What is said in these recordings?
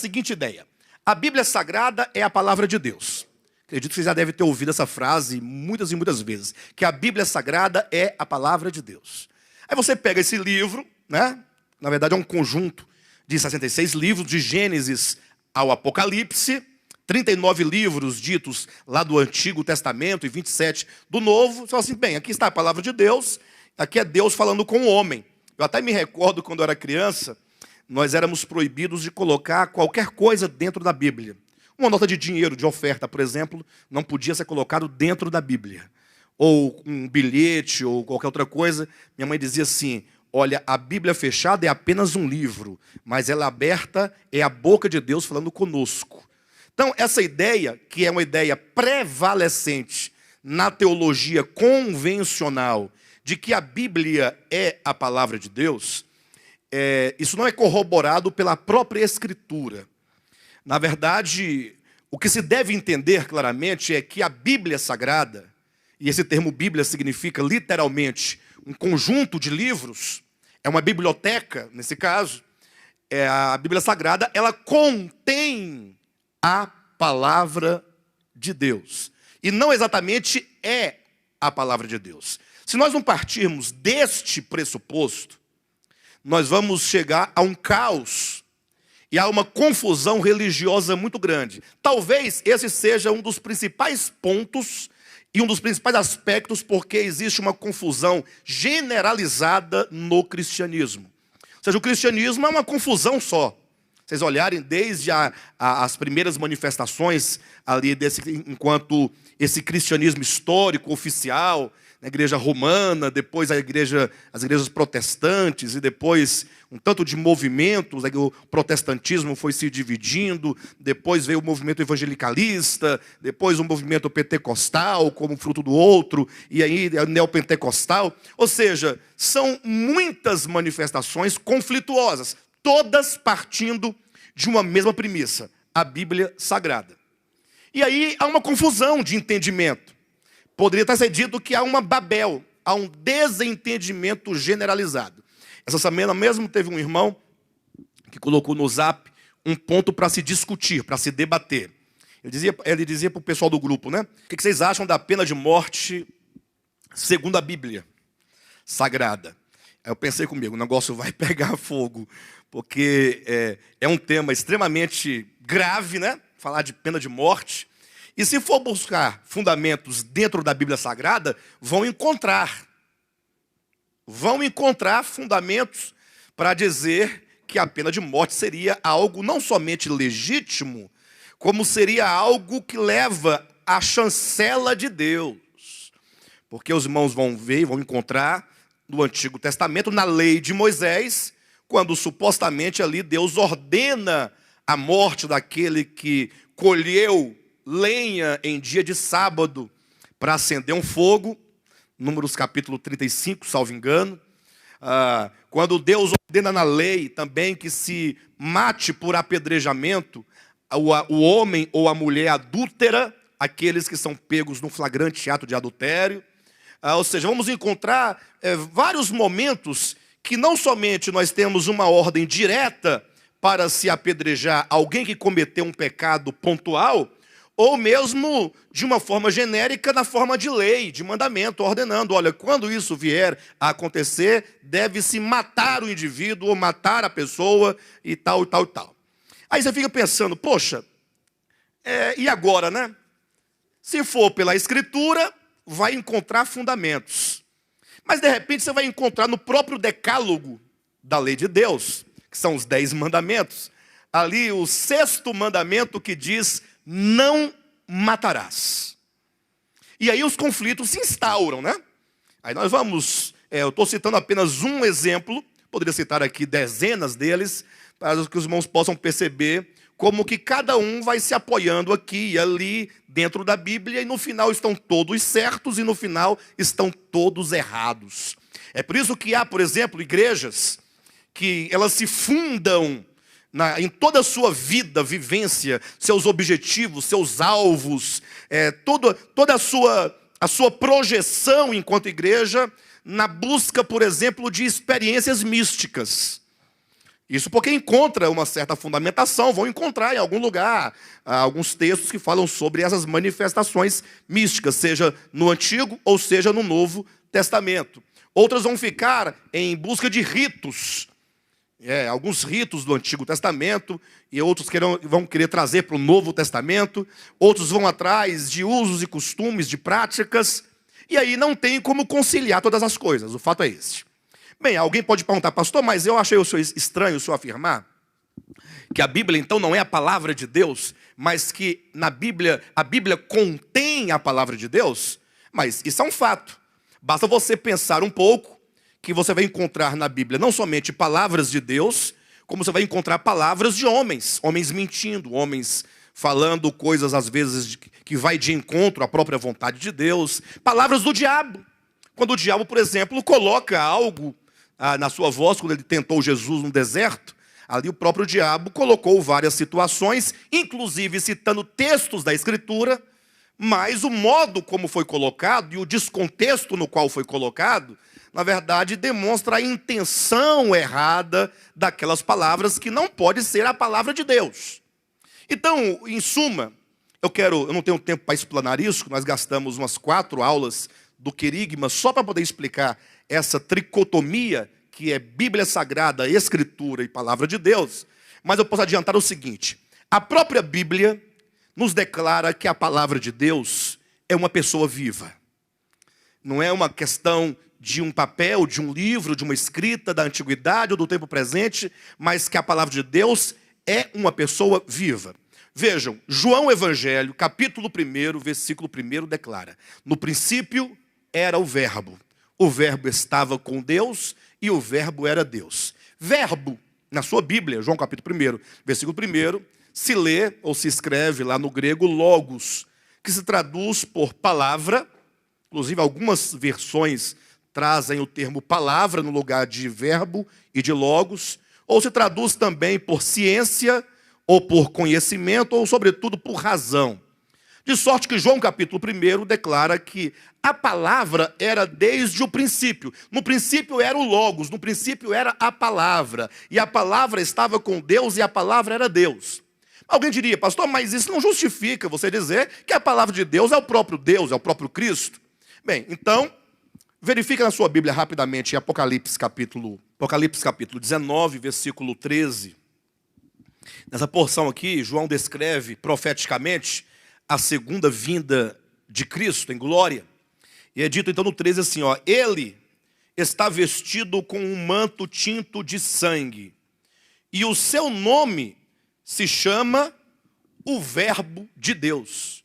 seguinte ideia. A Bíblia Sagrada é a palavra de Deus. Acredito que você já deve ter ouvido essa frase muitas e muitas vezes, que a Bíblia Sagrada é a palavra de Deus. Aí você pega esse livro, né? Na verdade é um conjunto de 66 livros, de Gênesis ao Apocalipse, 39 livros ditos lá do Antigo Testamento e 27 do Novo. Você fala assim, bem, aqui está a palavra de Deus, aqui é Deus falando com o homem. Eu até me recordo quando eu era criança, nós éramos proibidos de colocar qualquer coisa dentro da Bíblia. Uma nota de dinheiro, de oferta, por exemplo, não podia ser colocado dentro da Bíblia. Ou um bilhete, ou qualquer outra coisa. Minha mãe dizia assim, olha, a Bíblia fechada é apenas um livro, mas ela aberta é a boca de Deus falando conosco. Então, essa ideia, que é uma ideia prevalecente na teologia convencional, de que a Bíblia é a palavra de Deus, isso não é corroborado pela própria Escritura. Na verdade, o que se deve entender claramente é que a Bíblia Sagrada, e esse termo Bíblia significa literalmente um conjunto de livros, é uma biblioteca, nesse caso, a Bíblia Sagrada, ela contém a palavra de Deus. E não exatamente é a palavra de Deus. Se nós não partirmos deste pressuposto, nós vamos chegar a um caos e a uma confusão religiosa muito grande. Talvez esse seja um dos principais pontos e um dos principais aspectos porque existe uma confusão generalizada no cristianismo. Ou seja, o cristianismo é uma confusão só. Vocês olharem desde as primeiras manifestações ali enquanto esse cristianismo histórico, oficial, na igreja romana, depois as igrejas protestantes, e depois um tanto de movimentos, o protestantismo foi se dividindo, depois veio o movimento evangelicalista, depois o movimento pentecostal, como fruto do outro, e aí o neopentecostal. Ou seja, são muitas manifestações conflituosas, todas partindo de uma mesma premissa, a Bíblia Sagrada. E aí há uma confusão de entendimento. Poderia estar sendo dito que há uma Babel, há um desentendimento generalizado. Essa semana mesmo teve um irmão que colocou no Zap um ponto para se discutir, para se debater. Ele dizia para o pessoal do grupo, né? O que vocês acham da pena de morte segundo a Bíblia Sagrada? Aí eu pensei comigo, o negócio vai pegar fogo, porque é um tema extremamente grave, né? Falar de pena de morte. E se for buscar fundamentos dentro da Bíblia Sagrada, vão encontrar fundamentos para dizer que a pena de morte seria algo não somente legítimo, como seria algo que leva à chancela de Deus. Porque os irmãos vão ver e vão encontrar no Antigo Testamento, na lei de Moisés, quando supostamente ali Deus ordena a morte daquele que colheu lenha em dia de sábado para acender um fogo, Números capítulo 35, salvo engano. Quando Deus ordena na lei também que se mate por apedrejamento o homem ou a mulher adúltera, aqueles que são pegos no flagrante ato de adultério. Ou seja, vamos encontrar vários momentos que não somente nós temos uma ordem direta para se apedrejar alguém que cometeu um pecado pontual, ou mesmo de uma forma genérica, na forma de lei, de mandamento, ordenando, olha, quando isso vier a acontecer, deve-se matar o indivíduo, ou matar a pessoa, e tal, e tal, e tal. Aí você fica pensando, poxa, e agora, né? Se for pela Escritura, vai encontrar fundamentos. Mas, de repente, você vai encontrar no próprio decálogo da lei de Deus, que são os 10 mandamentos, ali o 6º mandamento que diz, não matarás. E aí os conflitos se instauram, né? Aí nós vamos, eu estou citando apenas um exemplo, poderia citar aqui dezenas deles, para que os irmãos possam perceber como que cada um vai se apoiando aqui e ali dentro da Bíblia, e no final estão todos certos e no final estão todos errados. É por isso que há, por exemplo, igrejas que elas se fundam em toda a sua vida, vivência, seus objetivos, seus alvos, toda a sua projeção enquanto igreja, na busca, por exemplo, de experiências místicas. Isso porque encontra uma certa fundamentação, vão encontrar em algum lugar alguns textos que falam sobre essas manifestações místicas, seja no Antigo ou seja no Novo Testamento. Outras vão ficar em busca de ritos, alguns ritos do Antigo Testamento, e outros vão querer trazer para o Novo Testamento, outros vão atrás de usos e costumes, de práticas, e aí não tem como conciliar todas as coisas, o fato é esse. Bem, alguém pode perguntar, pastor, mas eu achei estranho o senhor afirmar que a Bíblia então não é a palavra de Deus, mas que a Bíblia contém a palavra de Deus? Mas isso é um fato. Basta você pensar um pouco que você vai encontrar na Bíblia não somente palavras de Deus, como você vai encontrar palavras de homens mentindo, homens falando coisas às vezes que vai de encontro à própria vontade de Deus, palavras do diabo. Quando o diabo, por exemplo, coloca algo na sua voz, quando ele tentou Jesus no deserto, ali o próprio diabo colocou várias situações, inclusive citando textos da Escritura, mas o modo como foi colocado e o descontexto no qual foi colocado, na verdade, demonstra a intenção errada daquelas palavras que não pode ser a palavra de Deus. Então, em suma, eu não tenho tempo para explanar isso, nós gastamos umas 4 aulas do querigma só para poder explicar essa tricotomia que é Bíblia Sagrada, Escritura e Palavra de Deus. Mas eu posso adiantar o seguinte: a própria Bíblia nos declara que a palavra de Deus é uma pessoa viva. Não é uma questão de um papel, de um livro, de uma escrita da antiguidade ou do tempo presente, mas que a palavra de Deus é uma pessoa viva. Vejam, João Evangelho, capítulo 1, versículo 1 declara: no princípio era o verbo estava com Deus e o verbo era Deus. Verbo, na sua Bíblia, João capítulo 1, versículo 1, se lê ou se escreve lá no grego logos, que se traduz por palavra, inclusive algumas versões trazem o termo palavra no lugar de verbo e de logos, ou se traduz também por ciência, ou por conhecimento, ou sobretudo por razão. De sorte que João capítulo 1 declara que a palavra era desde o princípio. No princípio era o logos, no princípio era a palavra. E a palavra estava com Deus e a palavra era Deus. Alguém diria, pastor, mas isso não justifica você dizer que a palavra de Deus, é o próprio Cristo. Bem, então, verifica na sua Bíblia rapidamente em Apocalipse capítulo 19, versículo 13. Nessa porção aqui, João descreve profeticamente a segunda vinda de Cristo em glória. E é dito então no 13 assim, ele está vestido com um manto tinto de sangue, e o seu nome se chama o Verbo de Deus.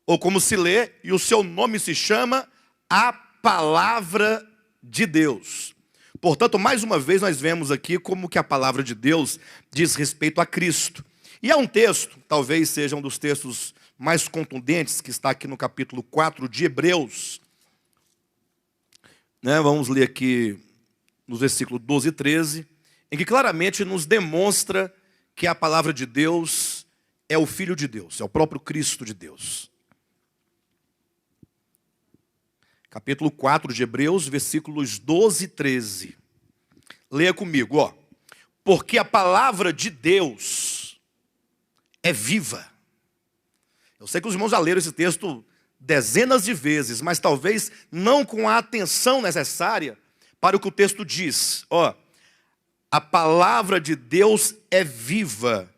Ou como se lê, e o seu nome se chama a Palavra de Deus. Portanto, mais uma vez nós vemos aqui como que a palavra de Deus diz respeito a Cristo. E há um texto, talvez seja um dos textos mais contundentes, que está aqui no capítulo 4 de Hebreus. Vamos ler aqui nos versículos 12 e 13, em que claramente nos demonstra que a palavra de Deus é o Filho de Deus, é o próprio Cristo de Deus. Capítulo 4 de Hebreus, versículos 12 e 13. Leia comigo, porque a palavra de Deus é viva. Eu sei que os irmãos já leram esse texto dezenas de vezes, mas talvez não com a atenção necessária para o que o texto diz. A palavra de Deus é viva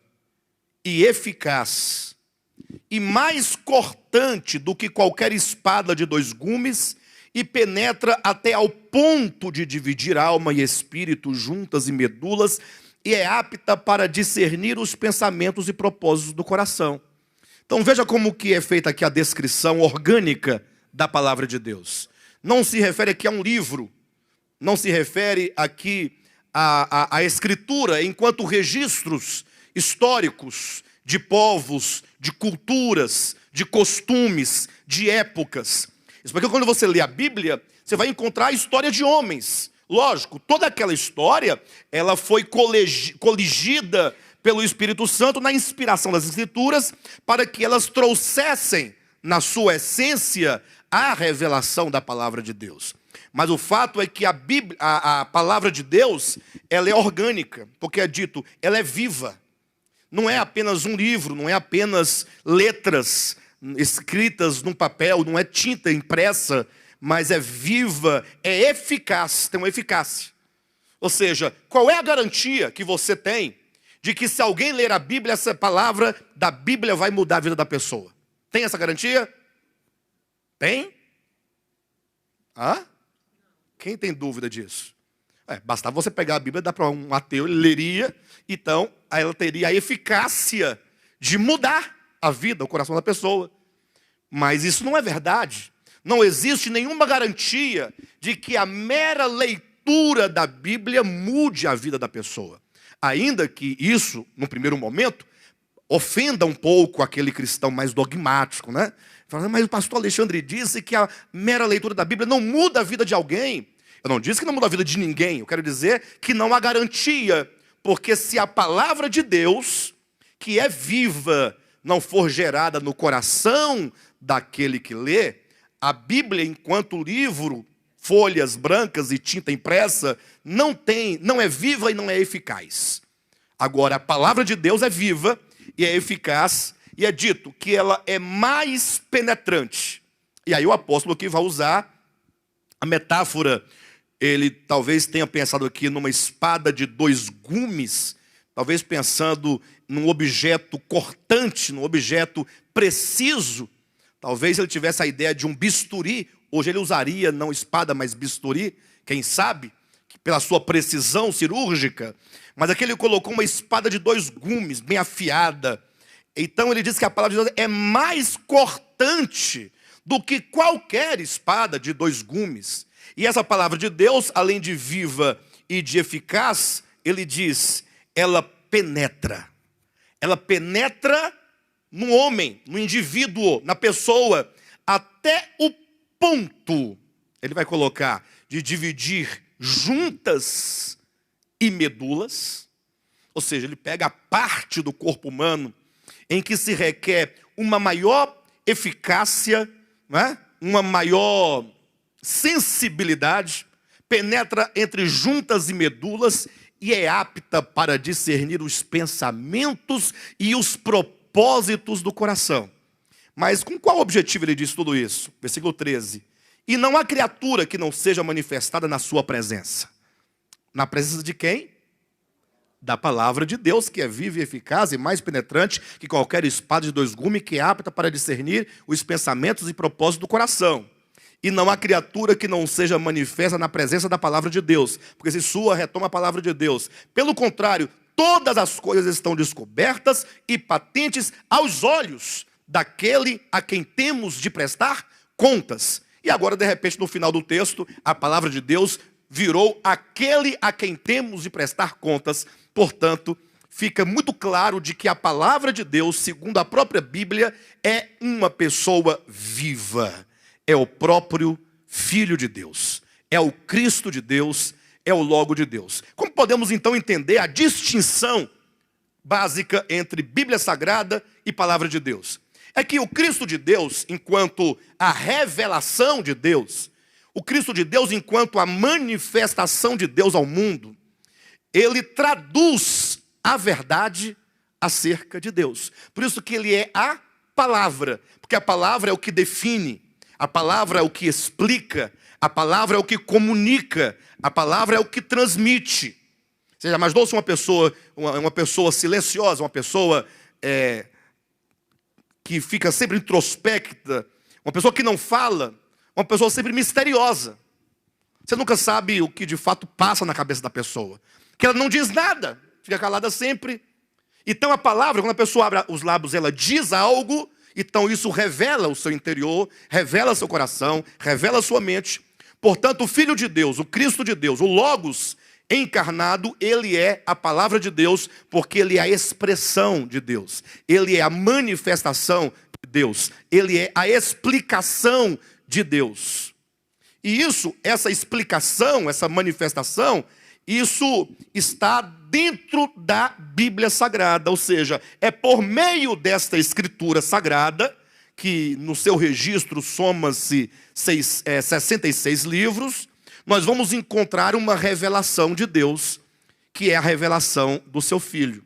e eficaz, e mais cortante do que qualquer espada de 2 gumes, e penetra até ao ponto de dividir alma e espírito, juntas e medulas, e é apta para discernir os pensamentos e propósitos do coração. Então veja como que é feita aqui a descrição orgânica da palavra de Deus. Não se refere aqui a um livro, não se refere aqui à escritura enquanto registros históricos de povos, de culturas, de costumes, de épocas. Isso porque quando você lê a Bíblia, você vai encontrar a história de homens. Lógico, toda aquela história, ela foi coligida pelo Espírito Santo na inspiração das Escrituras, para que elas trouxessem na sua essência a revelação da palavra de Deus. Mas o fato é que a Bíblia, a palavra de Deus, ela é orgânica, porque é dito, ela é viva. Não é apenas um livro, não é apenas letras escritas num papel, não é tinta impressa, mas é viva, é eficaz, tem uma eficácia. Ou seja, qual é a garantia que você tem de que se alguém ler a Bíblia, essa palavra da Bíblia vai mudar a vida da pessoa? Tem essa garantia? Tem? Hã? Quem tem dúvida disso? Bastava você pegar a Bíblia, dar para um ateu, ele leria, então ela teria a eficácia de mudar a vida, o coração da pessoa. Mas isso não é verdade. Não existe nenhuma garantia de que a mera leitura da Bíblia mude a vida da pessoa. Ainda que isso, no primeiro momento, ofenda um pouco aquele cristão mais dogmático, né? Falando, mas o pastor Alexandre disse que a mera leitura da Bíblia não muda a vida de alguém. Eu não disse que não muda a vida de ninguém. Eu quero dizer que não há garantia. Porque se a palavra de Deus, que é viva, não for gerada no coração daquele que lê, a Bíblia, enquanto livro, folhas brancas e tinta impressa, não é viva e não é eficaz. Agora, a palavra de Deus é viva e é eficaz, e é dito que ela é mais penetrante. E aí o apóstolo aqui vai usar a metáfora. Ele talvez tenha pensado aqui numa espada de 2 gumes, talvez pensando num objeto cortante, num objeto preciso. Talvez ele tivesse a ideia de um bisturi. Hoje ele usaria não espada, mas bisturi, quem sabe, pela sua precisão cirúrgica. Mas aqui ele colocou uma espada de 2 gumes, bem afiada. Então ele diz que a palavra de Deus é mais cortante do que qualquer espada de 2 gumes. E essa palavra de Deus, além de viva e de eficaz, ele diz, ela penetra. Ela penetra no homem, no indivíduo, na pessoa, até o ponto, ele vai colocar, de dividir juntas e medulas. Ou seja, ele pega a parte do corpo humano em que se requer uma maior eficácia, né? Uma maior sensibilidade, penetra entre juntas e medulas e é apta para discernir os pensamentos e os propósitos do coração. Mas com qual objetivo ele diz tudo isso? Versículo 13. E não há criatura que não seja manifestada na sua presença. Na presença de quem? Da palavra de Deus, que é viva e eficaz e mais penetrante que qualquer espada de 2 gumes, que é apta para discernir os pensamentos e propósitos do coração. E não há criatura que não seja manifesta na presença da palavra de Deus, porque se sua retoma a palavra de Deus. Pelo contrário, todas as coisas estão descobertas e patentes aos olhos daquele a quem temos de prestar contas. E agora, de repente, no final do texto, a palavra de Deus virou aquele a quem temos de prestar contas. Portanto, fica muito claro de que a palavra de Deus, segundo a própria Bíblia, é uma pessoa viva. É o próprio Filho de Deus. É o Cristo de Deus, é o Logo de Deus. Como podemos então entender a distinção básica entre Bíblia Sagrada e Palavra de Deus? É que o Cristo de Deus, enquanto a revelação de Deus, o Cristo de Deus, enquanto a manifestação de Deus ao mundo, ele traduz a verdade acerca de Deus. Por isso que ele é a palavra, porque a palavra é o que define, a palavra é o que explica, a palavra é o que comunica, a palavra é o que transmite. Você já imaginou se uma pessoa silenciosa, uma pessoa que fica sempre introspecta, uma pessoa que não fala, uma pessoa sempre misteriosa. Você nunca sabe o que de fato passa na cabeça da pessoa. Que ela não diz nada, fica calada sempre. Então a palavra, quando a pessoa abre os lábios, ela diz algo, então isso revela o seu interior, revela seu coração, revela a sua mente. Portanto, o Filho de Deus, o Cristo de Deus, o Logos encarnado, ele é a palavra de Deus, porque ele é a expressão de Deus. Ele é a manifestação de Deus. Ele é a explicação de Deus. E isso, essa explicação, essa manifestação, isso está dentro da Bíblia Sagrada. Ou seja, é por meio desta escritura sagrada, que no seu registro soma-se 66 livros, nós vamos encontrar uma revelação de Deus, que é a revelação do seu Filho.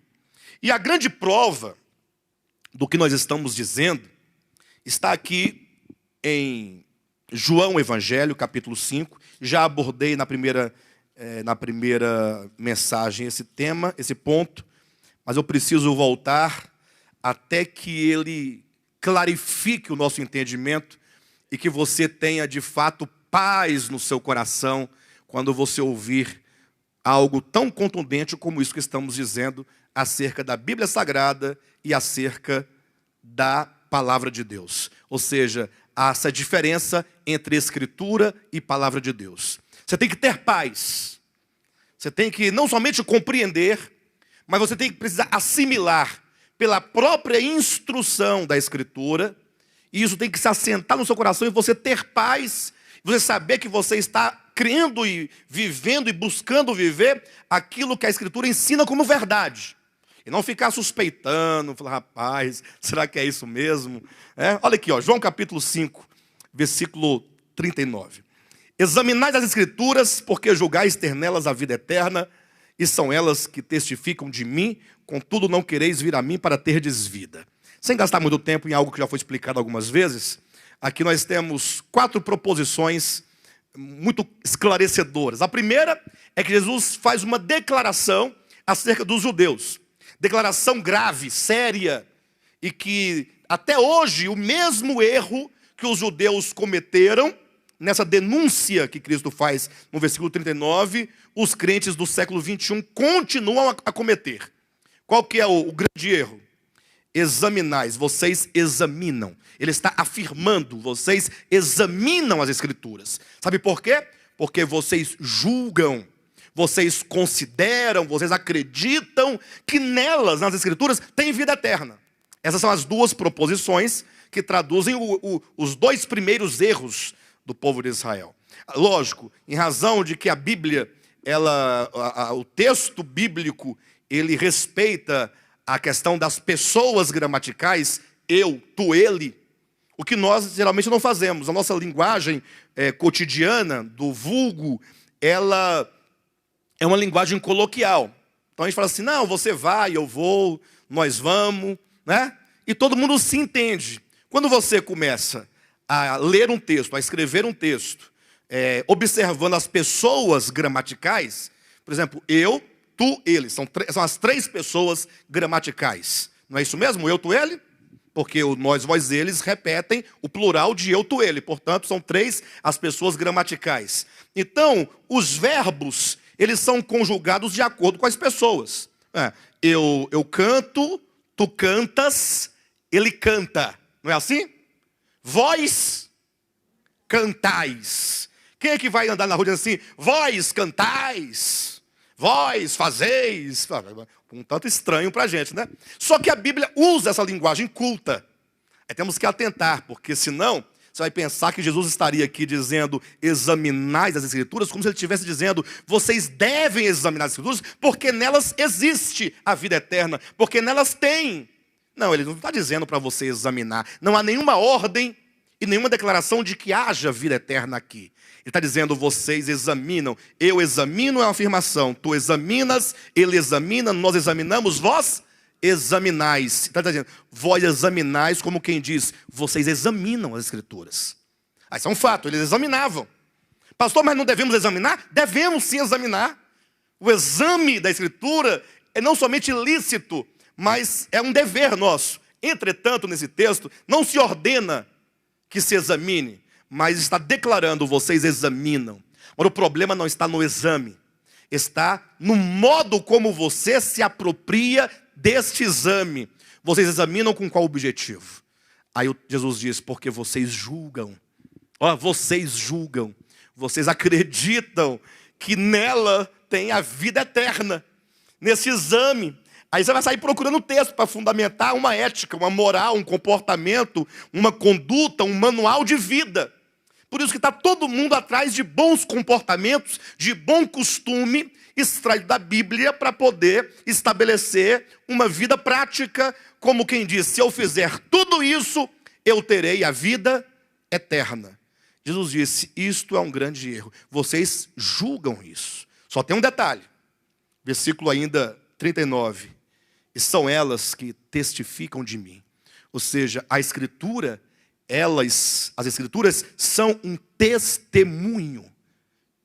E a grande prova do que nós estamos dizendo está aqui em João Evangelho, capítulo 5. Já abordei na primeira mensagem esse tema, esse ponto, mas eu preciso voltar até que ele clarifique o nosso entendimento e que você tenha de fato paz no seu coração quando você ouvir algo tão contundente como isso que estamos dizendo acerca da Bíblia Sagrada e acerca da Palavra de Deus. Ou seja, há essa diferença entre Escritura e Palavra de Deus. Você tem que ter paz. Você tem que não somente compreender, mas você tem que precisar assimilar pela própria instrução da Escritura. E isso tem que se assentar no seu coração e você ter paz. Você saber que você está crendo e vivendo e buscando viver aquilo que a Escritura ensina como verdade. E não ficar suspeitando, falar, rapaz, será que é isso mesmo? Olha aqui, João capítulo 5, versículo 39. Examinai as Escrituras, porque julgais ter nelas a vida eterna, e são elas que testificam de mim, contudo não quereis vir a mim para terdes vida. Sem gastar muito tempo em algo que já foi explicado algumas vezes, aqui nós temos 4 proposições muito esclarecedoras. A primeira é que Jesus faz uma declaração acerca dos judeus. Declaração grave, séria, e que até hoje o mesmo erro que os judeus cometeram, nessa denúncia que Cristo faz no versículo 39, os crentes do século 21 continuam a cometer. Qual que é o grande erro? Examinais, vocês examinam. Ele está afirmando, vocês examinam as Escrituras. Sabe por quê? Porque vocês julgam, vocês consideram, vocês acreditam que nelas, nas Escrituras, tem vida eterna. Essas são as 2 proposições que traduzem os 2 primeiros erros do povo de Israel. Lógico, em razão de que a Bíblia, o texto bíblico, ele respeita a questão das pessoas gramaticais, eu, tu, ele, o que nós geralmente não fazemos. A nossa linguagem cotidiana, do vulgo, ela é uma linguagem coloquial. Então a gente fala assim, não, você vai, eu vou, nós vamos, né? E todo mundo se entende. Quando você começa a ler um texto, a escrever um texto, observando as pessoas gramaticais, por exemplo, eu, tu, ele, são as 3 pessoas gramaticais. Não é isso mesmo? Eu, tu, ele? Porque o nós, vós, eles repetem o plural de eu, tu, ele. Portanto, são 3 as pessoas gramaticais. Então, os verbos, eles são conjugados de acordo com as pessoas. Eu canto, tu cantas, ele canta. Não é assim? Vós cantais. Quem é que vai andar na rua dizendo assim, vós cantais, vós fazeis? Um tanto estranho para a gente, né? Só que a Bíblia usa essa linguagem culta. Aí temos que atentar, porque senão você vai pensar que Jesus estaria aqui dizendo, examinais as Escrituras, como se ele estivesse dizendo, vocês devem examinar as Escrituras, porque nelas existe a vida eterna, porque nelas tem. Não, ele não está dizendo para você examinar. Não há nenhuma ordem e nenhuma declaração de que haja vida eterna aqui. Ele está dizendo, vocês examinam. Eu examino é uma afirmação. Tu examinas, ele examina, nós examinamos, vós examinais. Está dizendo, vós examinais, como quem diz, vocês examinam as Escrituras. Isso é um fato, eles examinavam. Pastor, mas não devemos examinar? Devemos sim examinar. O exame da Escritura é não somente lícito, mas é um dever nosso. Entretanto, nesse texto, não se ordena que se examine, mas está declarando, vocês examinam. Mas o problema não está no exame, está no modo como você se apropria deste exame. Vocês examinam com qual objetivo? Aí Jesus diz, porque vocês julgam. Vocês julgam, vocês acreditam que nela tem a vida eterna. Nesse exame, aí você vai sair procurando texto para fundamentar uma ética, uma moral, um comportamento, uma conduta, um manual de vida. Por isso que está todo mundo atrás de bons comportamentos, de bom costume, extraído da Bíblia para poder estabelecer uma vida prática, como quem diz, se eu fizer tudo isso, eu terei a vida eterna. Jesus disse, isto é um grande erro. Vocês julgam isso. Só tem um detalhe. Versículo ainda 39. E são elas que testificam de mim. Ou seja, a Escritura, as Escrituras são um testemunho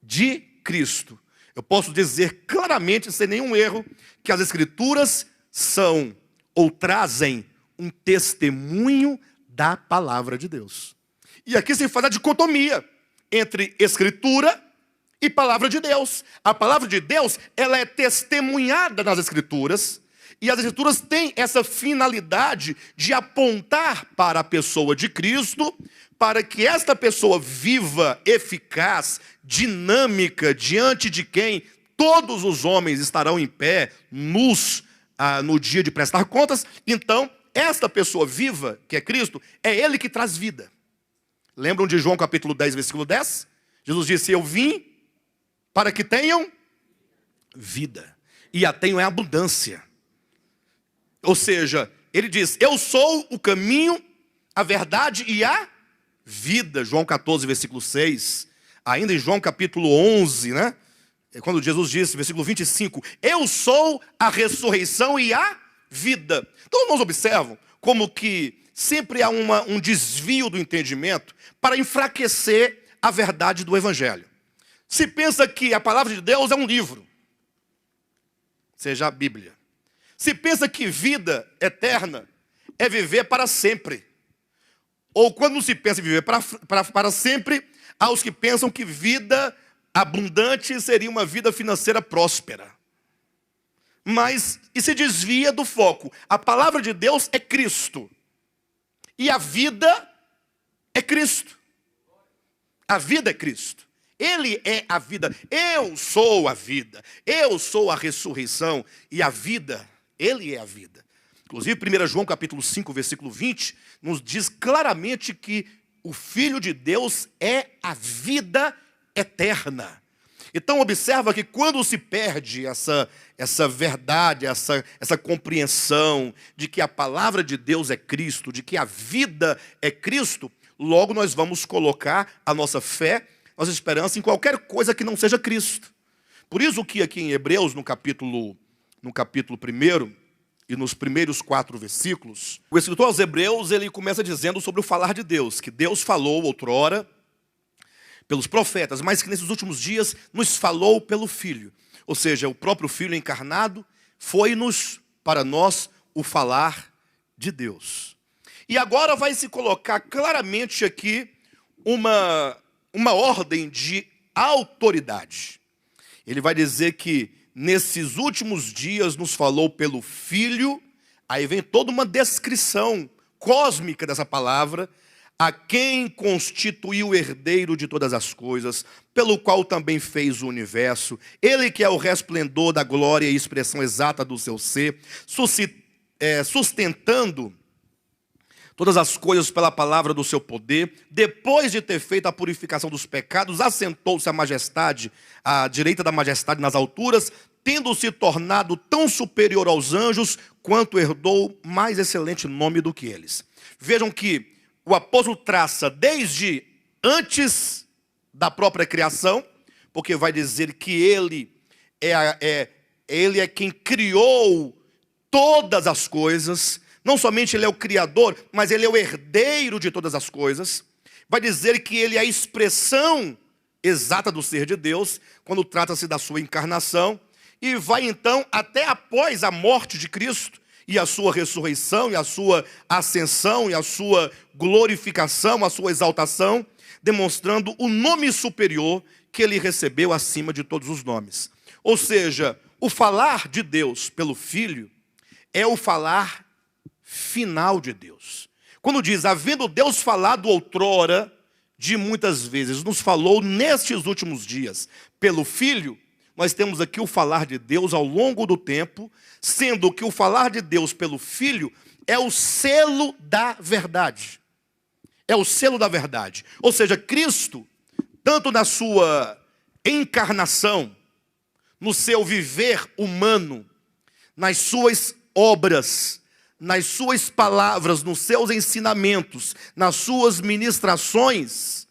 de Cristo. Eu posso dizer claramente, sem nenhum erro, que as Escrituras são ou trazem um testemunho da palavra de Deus. E aqui se faz a dicotomia entre Escritura e palavra de Deus. A palavra de Deus, ela é testemunhada nas Escrituras, e as Escrituras têm essa finalidade de apontar para a pessoa de Cristo, para que esta pessoa viva, eficaz, dinâmica, diante de quem todos os homens estarão em pé, nus, no dia de prestar contas. Então, esta pessoa viva, que é Cristo, é Ele que traz vida. Lembram de João capítulo 10, versículo 10? Jesus disse, eu vim para que tenham vida, e a tenham em abundância. Ou seja, ele diz, eu sou o caminho, a verdade e a vida. João 14, versículo 6. Ainda em João capítulo 11, né? Quando Jesus disse, versículo 25, eu sou a ressurreição e a vida. Então, nós observamos como que sempre há um desvio do entendimento para enfraquecer a verdade do Evangelho. Se pensa que a palavra de Deus é um livro, seja a Bíblia. Se pensa que vida eterna é viver para sempre. Ou quando se pensa em viver para sempre, há os que pensam que vida abundante seria uma vida financeira próspera. E se desvia do foco. A palavra de Deus é Cristo. E a vida é Cristo. A vida é Cristo. Ele é a vida. Eu sou a vida. Eu sou a ressurreição. E a vida, Ele é a vida. Inclusive, 1 João capítulo 5, versículo 20, nos diz claramente que o Filho de Deus é a vida eterna. Então, observa que quando se perde essa verdade, essa compreensão de que a palavra de Deus é Cristo, de que a vida é Cristo, logo nós vamos colocar a nossa fé, nossa esperança em qualquer coisa que não seja Cristo. Por isso que aqui em Hebreus, no capítulo 1 e nos primeiros 4 versículos, o escritor aos Hebreus, ele começa dizendo sobre o falar de Deus, que Deus falou outrora pelos profetas, mas que nesses últimos dias nos falou pelo Filho. Ou seja, o próprio Filho encarnado foi-nos, para nós, o falar de Deus. E agora vai se colocar claramente aqui uma ordem de autoridade. Ele vai dizer que nesses últimos dias nos falou pelo Filho, aí vem toda uma descrição cósmica dessa palavra, a quem constituiu o herdeiro de todas as coisas, pelo qual também fez o universo, ele que é o resplendor da glória e expressão exata do seu ser, sustentando todas as coisas pela palavra do seu poder, depois de ter feito a purificação dos pecados, assentou-se à direita da majestade nas alturas, tendo se tornado tão superior aos anjos, quanto herdou mais excelente nome do que eles. Vejam que o apóstolo traça desde antes da própria criação, porque vai dizer que ele é quem criou todas as coisas. Não somente ele é o criador, mas ele é o herdeiro de todas as coisas. Vai dizer que ele é a expressão exata do ser de Deus, quando trata-se da sua encarnação. E vai então até após a morte de Cristo, e a sua ressurreição, e a sua ascensão, e a sua glorificação, a sua exaltação, demonstrando o nome superior que ele recebeu acima de todos os nomes. Ou seja, o falar de Deus pelo Filho é o falar final de Deus. Quando diz, havendo Deus falado outrora, de muitas vezes, nos falou nestes últimos dias pelo Filho, nós temos aqui o falar de Deus ao longo do tempo, sendo que o falar de Deus pelo Filho é o selo da verdade. É o selo da verdade. Ou seja, Cristo, tanto na sua encarnação, no seu viver humano, nas suas obras, nas suas palavras, nos seus ensinamentos, nas suas ministrações,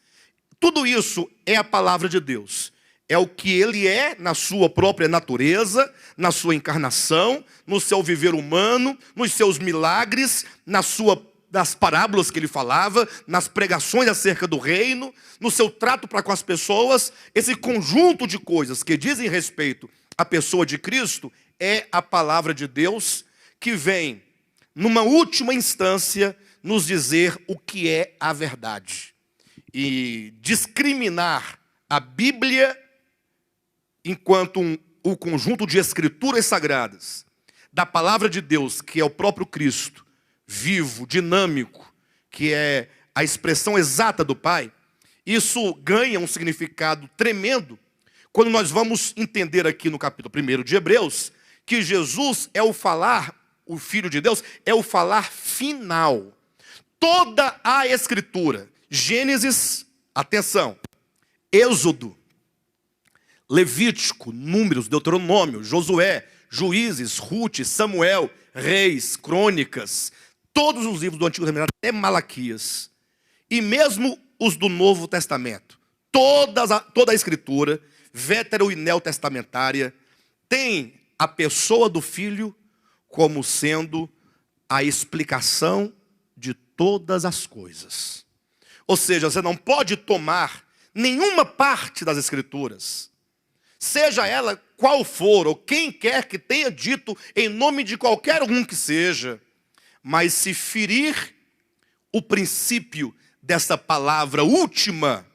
Tudo isso é a palavra de Deus. É o que ele é na sua própria natureza, na sua encarnação, no seu viver humano, nos seus milagres, nas parábolas que ele falava, nas pregações acerca do reino, no seu trato para com as pessoas. Esse conjunto de coisas que dizem respeito à pessoa de Cristo é a palavra de Deus, que vem, numa última instância, nos dizer o que é a verdade. E discriminar a Bíblia enquanto o conjunto de escrituras sagradas, da palavra de Deus, que é o próprio Cristo, vivo, dinâmico, que é a expressão exata do Pai, isso ganha um significado tremendo quando nós vamos entender aqui no capítulo 1 de Hebreus, que Jesus é o falar, o Filho de Deus, é o falar final. Toda a Escritura, Gênesis, atenção, Êxodo, Levítico, Números, Deuteronômio, Josué, Juízes, Rute, Samuel, Reis, Crônicas, todos os livros do Antigo Testamento, até Malaquias, e mesmo os do Novo Testamento, toda a Escritura, vétero e neotestamentária, tem a pessoa do Filho como sendo a explicação de todas as coisas. Ou seja, você não pode tomar nenhuma parte das Escrituras, seja ela qual for, ou quem quer que tenha dito em nome de qualquer um que seja, mas se ferir o princípio dessa palavra última,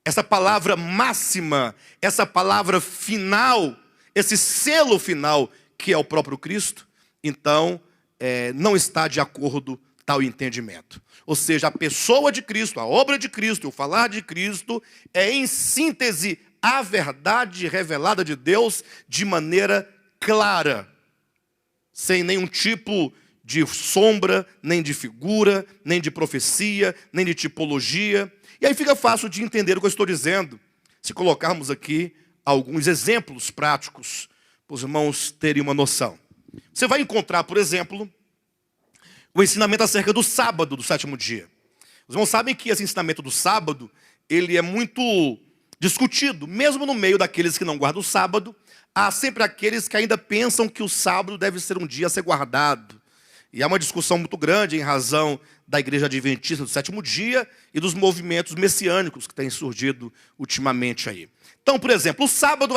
essa palavra máxima, essa palavra final, esse selo final, que é o próprio Cristo, então não está de acordo tal entendimento. Ou seja, a pessoa de Cristo, a obra de Cristo, o falar de Cristo é, em síntese, a verdade revelada de Deus de maneira clara, sem nenhum tipo de sombra, nem de figura, nem de profecia, nem de tipologia. E aí fica fácil de entender o que eu estou dizendo, se colocarmos aqui alguns exemplos práticos, para os irmãos terem uma noção. Você vai encontrar, por exemplo, o ensinamento acerca do sábado, do sétimo dia. Os irmãos sabem que esse ensinamento do sábado, ele é muito discutido, mesmo no meio daqueles que não guardam o sábado, há sempre aqueles que ainda pensam que o sábado deve ser um dia a ser guardado. E há uma discussão muito grande em razão da Igreja Adventista do sétimo dia e dos movimentos messiânicos que têm surgido ultimamente aí. Então, por exemplo, o sábado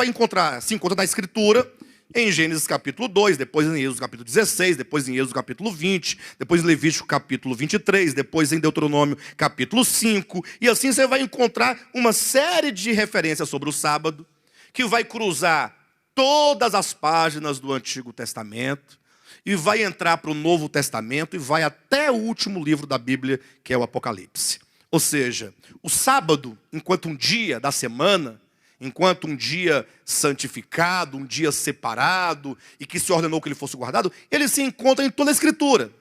se encontra na Escritura, em Gênesis capítulo 2, depois em Êxodo capítulo 16, depois em Êxodo capítulo 20, depois em Levítico capítulo 23, depois em Deuteronômio capítulo 5, e assim você vai encontrar uma série de referências sobre o sábado, que vai cruzar todas as páginas do Antigo Testamento, e vai entrar para o Novo Testamento, e vai até o último livro da Bíblia, que é o Apocalipse. Ou seja, o sábado, enquanto um dia da semana, enquanto um dia santificado, um dia separado, e que se ordenou que ele fosse guardado, ele se encontra em toda a Escritura.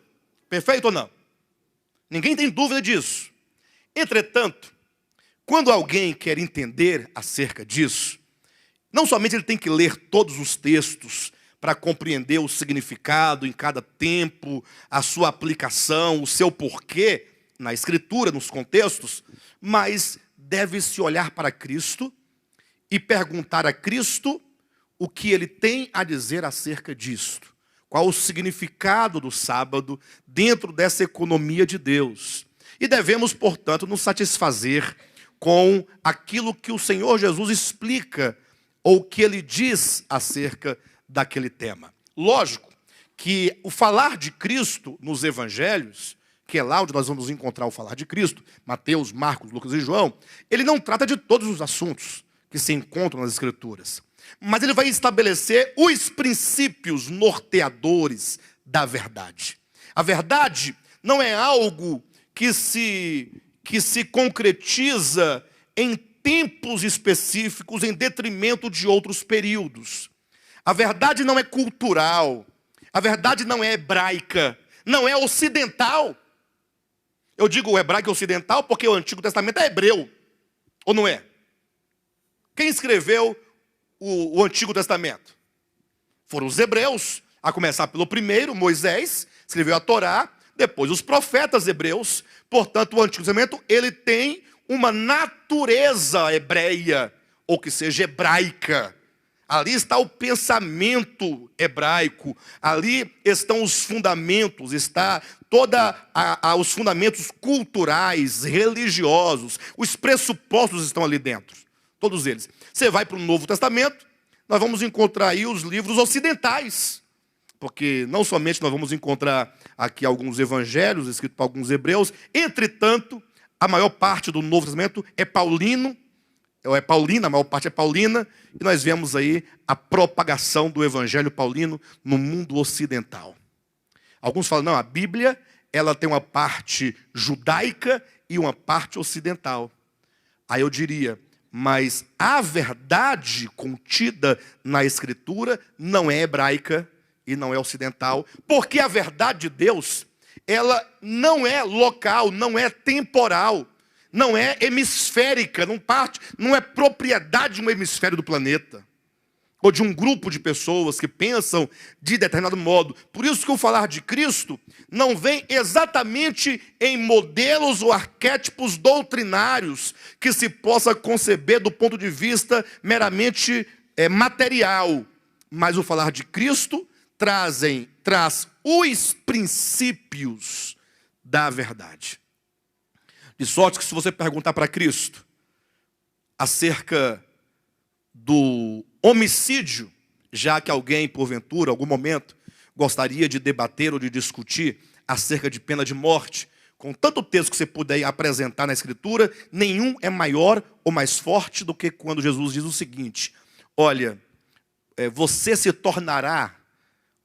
Perfeito ou não? Ninguém tem dúvida disso. Entretanto, quando alguém quer entender acerca disso, não somente ele tem que ler todos os textos para compreender o significado em cada tempo, a sua aplicação, o seu porquê na Escritura, nos contextos, mas deve-se olhar para Cristo e perguntar a Cristo o que ele tem a dizer acerca disto. Qual o significado do sábado dentro dessa economia de Deus. E devemos, portanto, nos satisfazer com aquilo que o Senhor Jesus explica ou que ele diz acerca daquele tema. Lógico que o falar de Cristo nos evangelhos, que é lá onde nós vamos encontrar o falar de Cristo, Mateus, Marcos, Lucas e João, ele não trata de todos os assuntos que se encontram nas Escrituras. Mas ele vai estabelecer os princípios norteadores da verdade. A verdade não é algo que se concretiza em tempos específicos em detrimento de outros períodos. A verdade não é cultural. A verdade não é hebraica. Não é ocidental. Eu digo hebraico e ocidental porque o Antigo Testamento é hebreu. Ou não é? Quem escreveu o Antigo Testamento? Foram os hebreus, a começar pelo primeiro, Moisés, escreveu a Torá, depois os profetas hebreus. Portanto, o Antigo Testamento, ele tem uma natureza hebreia, ou que seja hebraica. Ali está o pensamento hebraico, ali estão os fundamentos, está os fundamentos culturais, religiosos, os pressupostos estão ali dentro, todos eles. Você vai para o Novo Testamento, nós vamos encontrar aí os livros ocidentais, porque não somente nós vamos encontrar aqui alguns evangelhos escritos por alguns hebreus, entretanto, a maior parte do Novo Testamento é paulino, ou é paulina, a maior parte é paulina, e nós vemos aí a propagação do evangelho paulino no mundo ocidental. Alguns falam, não, a Bíblia ela tem uma parte judaica e uma parte ocidental. Aí eu diria, mas a verdade contida na Escritura não é hebraica e não é ocidental, porque a verdade de Deus, ela não é local, não é temporal, não é hemisférica, não é propriedade de um hemisfério do planeta, ou de um grupo de pessoas que pensam de determinado modo. Por isso que o falar de Cristo não vem exatamente em modelos ou arquétipos doutrinários que se possa conceber do ponto de vista meramente material, mas o falar de Cristo traz os princípios da verdade. De sorte que se você perguntar para Cristo acerca do homicídio, já que alguém, porventura, em algum momento, gostaria de debater ou de discutir acerca de pena de morte, com tanto texto que você puder apresentar na Escritura, nenhum é maior ou mais forte do que quando Jesus diz o seguinte: olha, você se tornará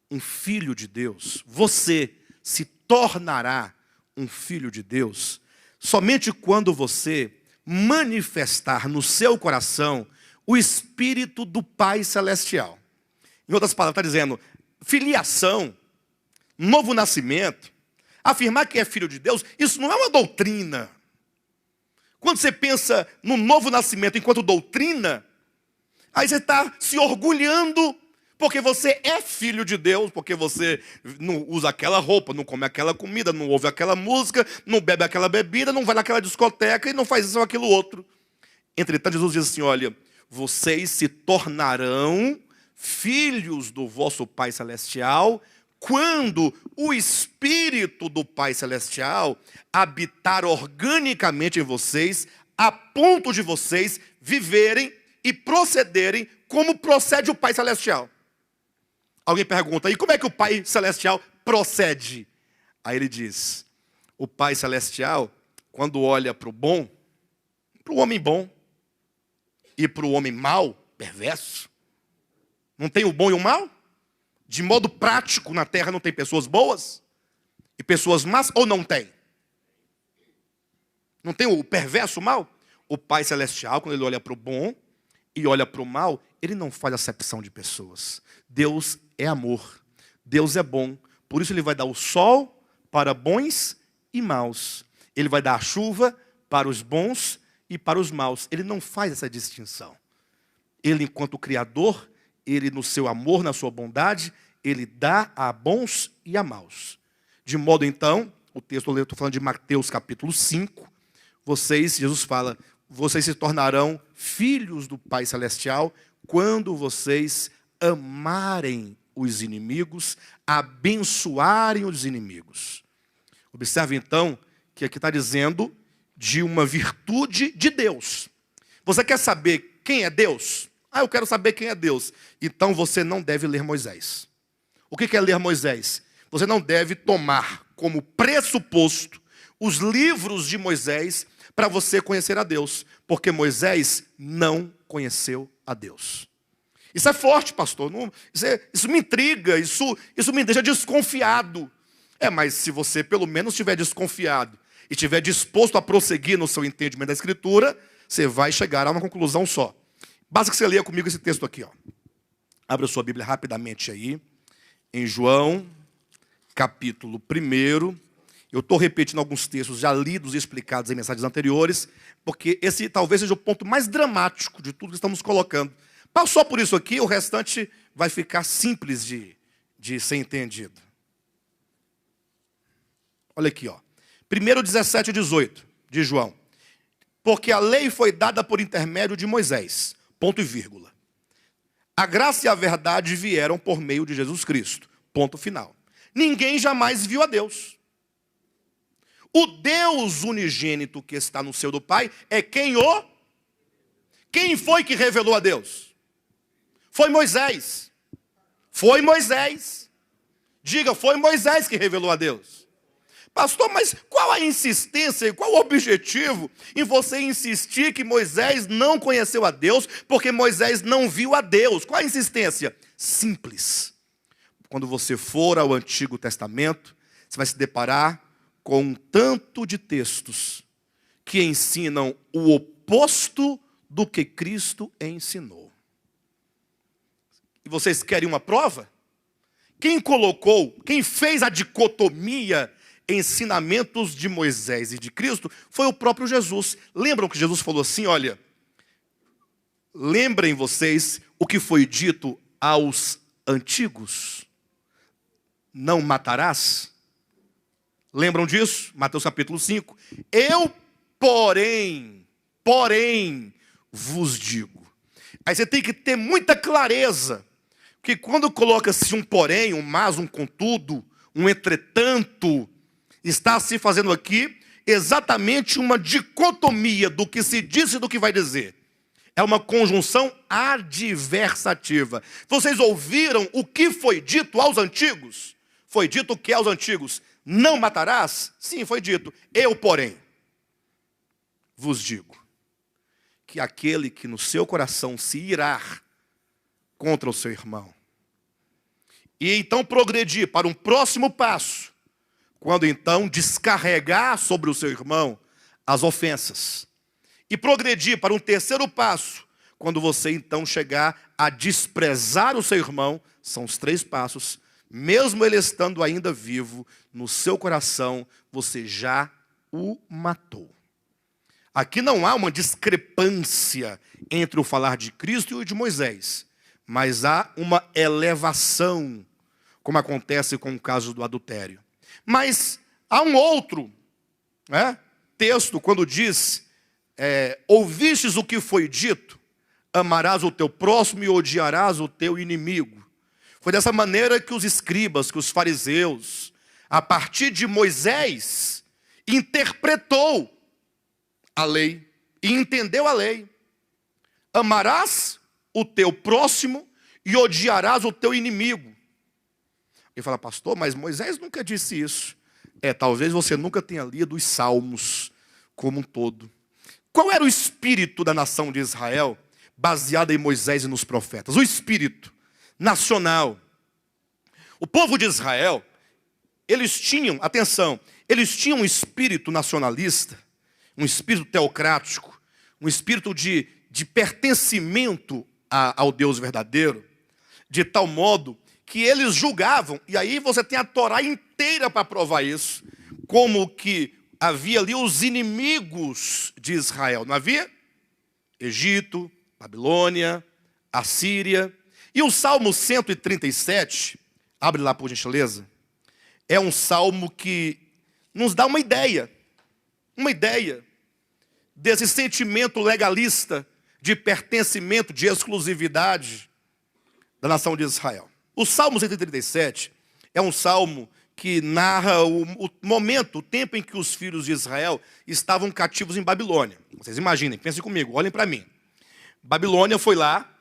um filho de Deus, você se tornará um filho de Deus somente quando você manifestar no seu coração o Espírito do Pai Celestial. Em outras palavras, está dizendo, filiação, novo nascimento, afirmar que é filho de Deus, isso não é uma doutrina. Quando você pensa no novo nascimento enquanto doutrina, aí você está se orgulhando porque você é filho de Deus, porque você não usa aquela roupa, não come aquela comida, não ouve aquela música, não bebe aquela bebida, não vai naquela discoteca e não faz isso ou aquilo outro. Entretanto, Jesus diz assim, olha, vocês se tornarão filhos do vosso Pai Celestial quando o Espírito do Pai Celestial habitar organicamente em vocês, a ponto de vocês viverem e procederem como procede o Pai Celestial. Alguém pergunta, e como é que o Pai Celestial procede? Aí ele diz, o Pai Celestial, quando olha para o bom, para o homem bom, e para o homem mau, perverso, não tem o bom e o mal? De modo prático, na terra não tem pessoas boas e pessoas más, ou não tem? Não tem o perverso, o mal? O Pai Celestial, quando ele olha para o bom e olha para o mal, ele não faz acepção de pessoas. Deus é amor, Deus é bom, por isso ele vai dar o sol para bons e maus. Ele vai dar a chuva para os bons e para os maus. Ele não faz essa distinção. Ele, enquanto Criador, ele no seu amor, na sua bondade, ele dá a bons e a maus. De modo então, o texto eu estou falando de Mateus capítulo 5, Jesus fala, vocês se tornarão filhos do Pai Celestial quando vocês amarem os inimigos, abençoarem os inimigos. Observe então que aqui está dizendo de uma virtude de Deus. Você quer saber quem é Deus? Ah, eu quero saber quem é Deus. Então você não deve ler Moisés. O que é ler Moisés? Você não deve tomar como pressuposto os livros de Moisés para você conhecer a Deus, porque Moisés não conheceu a Deus. Isso é forte, pastor. Isso me intriga, isso me deixa desconfiado. Mas se você pelo menos estiver desconfiado e estiver disposto a prosseguir no seu entendimento da Escritura, você vai chegar a uma conclusão só. Basta que você leia comigo esse texto aqui. Abra sua Bíblia rapidamente aí, em João, capítulo 1. Eu estou repetindo alguns textos já lidos e explicados em mensagens anteriores, porque esse talvez seja o ponto mais dramático de tudo que estamos colocando. Passou por isso aqui, o restante vai ficar simples de ser entendido. Olha aqui, 1, 17 e 18 de João. porque a lei foi dada por intermédio de Moisés. Ponto e vírgula. A graça e a verdade vieram por meio de Jesus Cristo. Ponto final. Ninguém jamais viu a Deus. O Deus unigênito que está no seio do Pai é quem o... Quem foi que revelou a Deus? Foi Moisés. Foi Moisés. Diga, foi Moisés que revelou a Deus. Pastor, mas qual a insistência e qual o objetivo em você insistir que Moisés não conheceu a Deus porque Moisés não viu a Deus? Qual a insistência? Simples. Quando você for ao Antigo Testamento, você vai se deparar com um tanto de textos que ensinam o oposto do que Cristo ensinou. E vocês querem uma prova? Quem fez a dicotomia ensinamentos de Moisés e de Cristo foi o próprio Jesus. Lembram que Jesus falou assim, olha, lembrem vocês o que foi dito aos antigos, não matarás? Lembram disso? Mateus capítulo 5. Eu, porém, vos digo. Aí você tem que ter muita clareza, porque quando coloca-se um porém, um mas, um contudo, um entretanto, está se fazendo aqui exatamente uma dicotomia do que se disse e do que vai dizer. É uma conjunção adversativa. Vocês ouviram o que foi dito aos antigos? Foi dito o que aos antigos? Não matarás? Sim, foi dito. Eu, porém, vos digo que aquele que no seu coração se irar contra o seu irmão, e então progredir para um próximo passo, quando então descarregar sobre o seu irmão as ofensas, e progredir para um terceiro passo, quando você então chegar a desprezar o seu irmão, são os 3 passos, mesmo ele estando ainda vivo, no seu coração, você já o matou. Aqui não há uma discrepância entre o falar de Cristo e o de Moisés, mas há uma elevação, como acontece com o caso do adultério. Mas há um outro texto, quando diz, ouvistes o que foi dito, amarás o teu próximo e odiarás o teu inimigo. Foi dessa maneira que os escribas, que os fariseus, a partir de Moisés, interpretou a lei e entendeu a lei. Amarás o teu próximo e odiarás o teu inimigo. Ele fala, pastor, mas Moisés nunca disse isso. Talvez você nunca tenha lido os Salmos como um todo. Qual era o espírito da nação de Israel, baseado em Moisés e nos profetas? O espírito nacional. O povo de Israel, eles tinham, atenção, eles tinham um espírito nacionalista, um espírito teocrático, um espírito de pertencimento ao Deus verdadeiro, de tal modo que eles julgavam, e aí você tem a Torá inteira para provar isso, como que havia ali os inimigos de Israel, não havia? Egito, Babilônia, Assíria. E o Salmo 137, abre lá por gentileza, é um salmo que nos dá uma ideia desse sentimento legalista de pertencimento, de exclusividade da nação de Israel. O Salmo 137 é um salmo que narra o momento, o tempo em que os filhos de Israel estavam cativos em Babilônia. Vocês imaginem, pensem comigo, olhem para mim. Babilônia foi lá,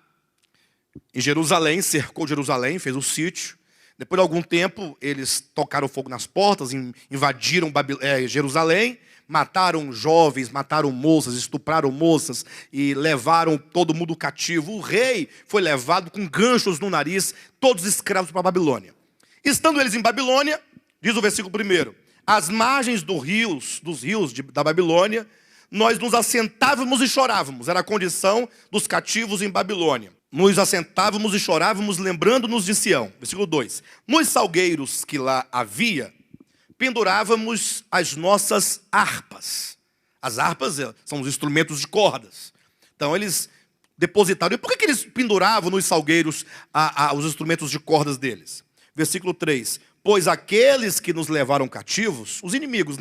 em Jerusalém, cercou Jerusalém, fez um sítio. Depois de algum tempo, eles tocaram fogo nas portas, invadiram Jerusalém, mataram jovens, mataram moças, estupraram moças e levaram todo mundo cativo. O rei foi levado com ganchos no nariz, todos escravos para a Babilônia. Estando eles em Babilônia, diz o versículo 1, às margens dos rios da Babilônia, nós nos assentávamos e chorávamos. Era a condição dos cativos em Babilônia. Nos assentávamos e chorávamos, lembrando-nos de Sião. Versículo 2. Nos salgueiros que lá havia, pendurávamos as nossas harpas. As harpas são os instrumentos de cordas. Então eles depositaram. E por que eles penduravam nos salgueiros os instrumentos de cordas deles? Versículo 3. Pois aqueles que nos levaram cativos, os inimigos,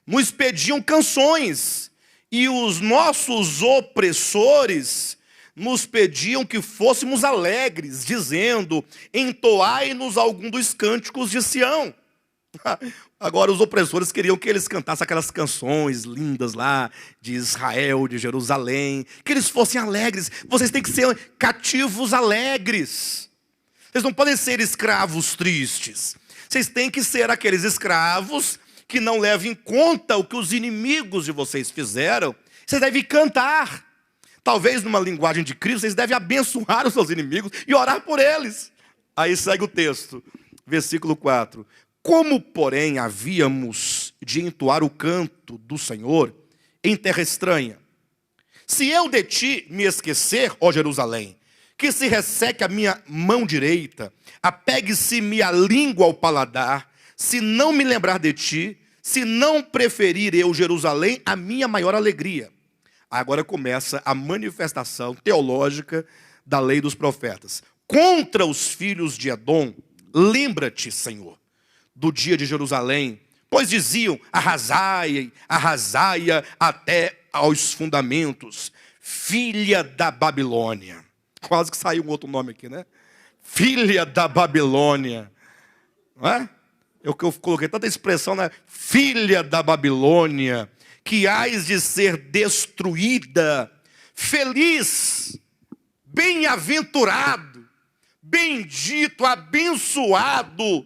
nos pediam canções e os nossos opressores nos pediam que fôssemos alegres, dizendo: entoai-nos algum dos cânticos de Sião. Agora os opressores queriam que eles cantassem aquelas canções lindas lá de Israel, de Jerusalém, que eles fossem alegres. Vocês têm que ser cativos alegres. Vocês não podem ser escravos tristes. Vocês têm que ser aqueles escravos que não levam em conta o que os inimigos de vocês fizeram. Vocês devem cantar. Talvez numa linguagem de Cristo, vocês devem abençoar os seus inimigos e orar por eles. Aí segue o texto, versículo 4. Como, porém, havíamos de entoar o canto do Senhor em terra estranha? Se eu de ti me esquecer, ó Jerusalém, que se resseque a minha mão direita, apegue-se-me a língua ao paladar, se não me lembrar de ti, se não preferir eu Jerusalém, a minha maior alegria. Agora começa a manifestação teológica da lei dos profetas. Contra os filhos de Edom, lembra-te, Senhor, do dia de Jerusalém, pois diziam: arrasai, arrasai até aos fundamentos, filha da Babilônia. Quase que saiu um outro nome aqui, né? Filha da Babilônia. Não é? Eu coloquei tanta expressão, né? Filha da Babilônia, que hás de ser destruída. Feliz, bem-aventurado, bendito, abençoado,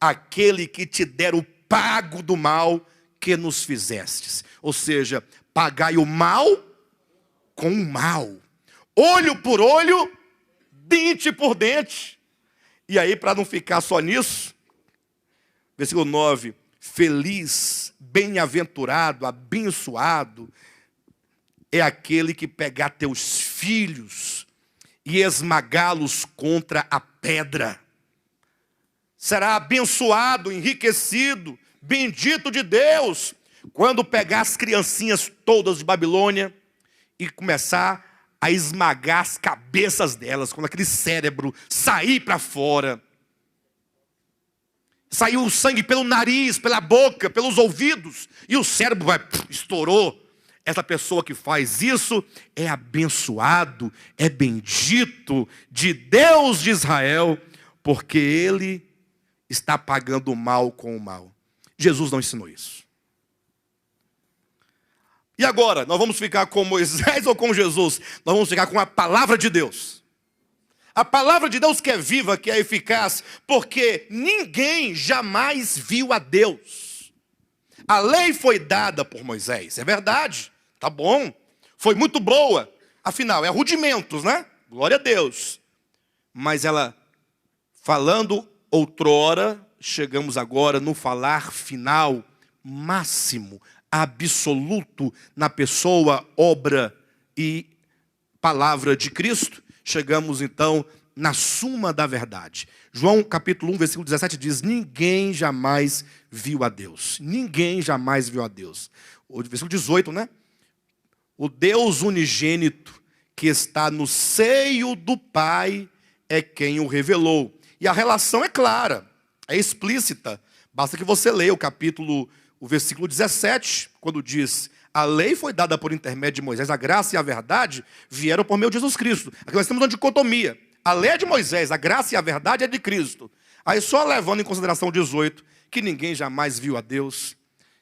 aquele que te der o pago do mal que nos fizestes. Ou seja, pagai o mal com o mal. Olho por olho, dente por dente. E aí, para não ficar só nisso, versículo 9. Feliz, bem-aventurado, abençoado é aquele que pegar teus filhos e esmagá-los contra a pedra. Será abençoado, enriquecido, bendito de Deus, quando pegar as criancinhas todas de Babilônia e começar a esmagar as cabeças delas, quando aquele cérebro sair para fora. Saiu o sangue pelo nariz, pela boca, pelos ouvidos, e o cérebro estourou. Essa pessoa que faz isso é abençoado, é bendito de Deus de Israel, porque ele está pagando o mal com o mal. Jesus não ensinou isso. E agora, nós vamos ficar com Moisés ou com Jesus? Nós vamos ficar com a palavra de Deus. A palavra de Deus que é viva, que é eficaz, porque ninguém jamais viu a Deus. A lei foi dada por Moisés, é verdade, tá bom, foi muito boa. Afinal, é rudimentos, né? Glória a Deus. Mas ela, falando outrora, chegamos agora no falar final, máximo, absoluto, na pessoa, obra e palavra de Cristo. Chegamos então na suma da verdade. João capítulo 1, versículo 17 diz: ninguém jamais viu a Deus. Ninguém jamais viu a Deus. O versículo 18, né? O Deus unigênito que está no seio do Pai é quem o revelou. E a relação é clara, é explícita. Basta que você leia o versículo 17, quando diz: a lei foi dada por intermédio de Moisés, a graça e a verdade vieram por meio de Jesus Cristo. Aqui nós temos uma dicotomia. A lei é de Moisés, a graça e a verdade é de Cristo. Aí só levando em consideração 18, que ninguém jamais viu a Deus.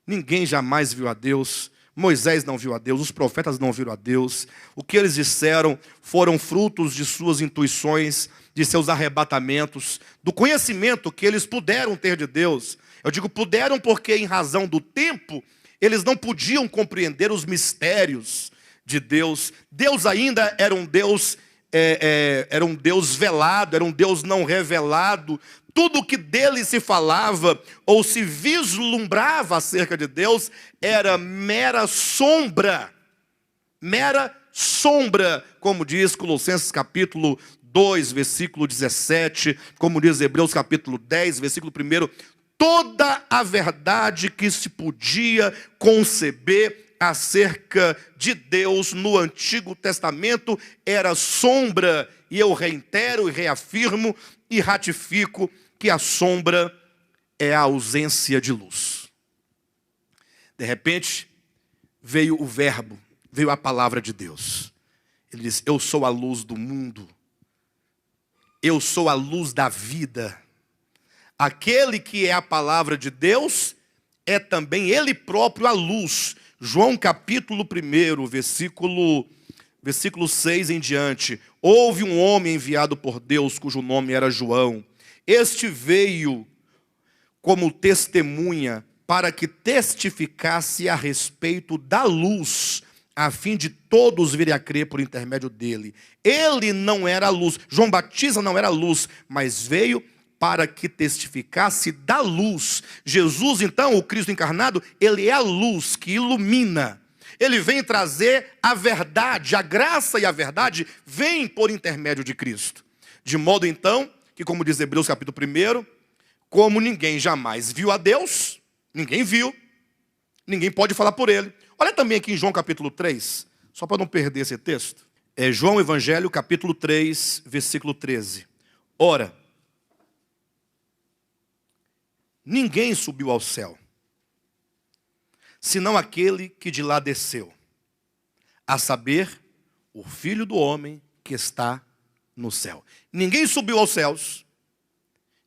Ninguém jamais viu a Deus. Moisés não viu a Deus, os profetas não viram a Deus. O que eles disseram foram frutos de suas intuições, de seus arrebatamentos, do conhecimento que eles puderam ter de Deus. Eu digo puderam porque, em razão do tempo, eles não podiam compreender os mistérios de Deus. Deus ainda era um Deus, era um Deus velado, era um Deus não revelado. Tudo que dele se falava ou se vislumbrava acerca de Deus era mera sombra, como diz Colossenses capítulo 2, versículo 17, como diz Hebreus capítulo 10, versículo 1, toda a verdade que se podia conceber acerca de Deus no Antigo Testamento era sombra, e eu reitero e reafirmo e ratifico que a sombra é a ausência de luz. De repente, veio o verbo, veio a palavra de Deus. Ele diz: eu sou a luz do mundo. Eu sou a luz da vida. Aquele que é a palavra de Deus é também ele próprio a luz. João capítulo 1, versículo 6 em diante. Houve um homem enviado por Deus, cujo nome era João. Este veio como testemunha para que testificasse a respeito da luz, a fim de todos virem a crer por intermédio dele. Ele não era a luz, João Batista não era a luz, mas veio para que testificasse da luz. Jesus, então, o Cristo encarnado, ele é a luz que ilumina. Ele vem trazer a verdade, a graça e a verdade vêm por intermédio de Cristo. De modo, então, que como diz Hebreus capítulo 1, como ninguém jamais viu a Deus, ninguém viu, ninguém pode falar por ele. Olha também aqui em João capítulo 3, só para não perder esse texto. É João Evangelho capítulo 3, versículo 13. Ora, ninguém subiu ao céu, senão aquele que de lá desceu, a saber, o Filho do homem que está no céu. Ninguém subiu aos céus,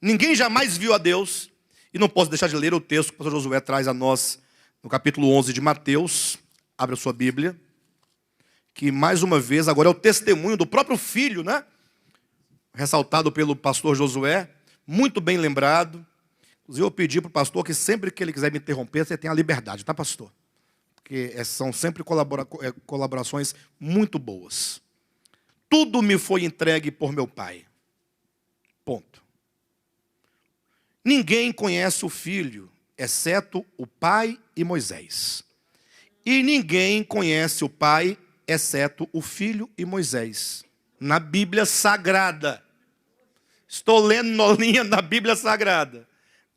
ninguém jamais viu a Deus, e não posso deixar de ler o texto que o pastor Josué traz a nós, no capítulo 11 de Mateus. Abra a sua Bíblia, que mais uma vez agora é o testemunho do próprio Filho, né? Ressaltado pelo pastor Josué, muito bem lembrado. Inclusive eu pedi para o pastor que sempre que ele quiser me interromper, você tenha a liberdade, tá, pastor? Porque são sempre colaborações muito boas. Tudo me foi entregue por meu Pai. Ponto. Ninguém conhece o Filho, exceto o Pai e Moisés. E ninguém conhece o Pai, exceto o Filho e Moisés. Na Bíblia Sagrada. Estou lendo nolinha na Bíblia Sagrada.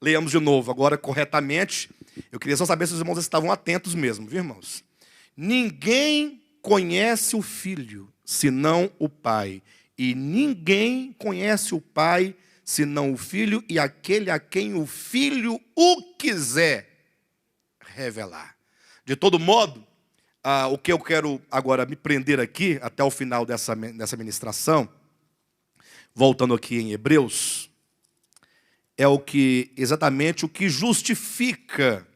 Leamos de novo, agora corretamente. Eu queria só saber se os irmãos estavam atentos mesmo, viu, irmãos? Ninguém conhece o Filho, senão o Pai. E ninguém conhece o Pai, senão o Filho, e aquele a quem o Filho o quiser revelar. De todo modo, o que eu quero agora me prender aqui, até o final dessa ministração, voltando aqui em Hebreus, é exatamente o que justifica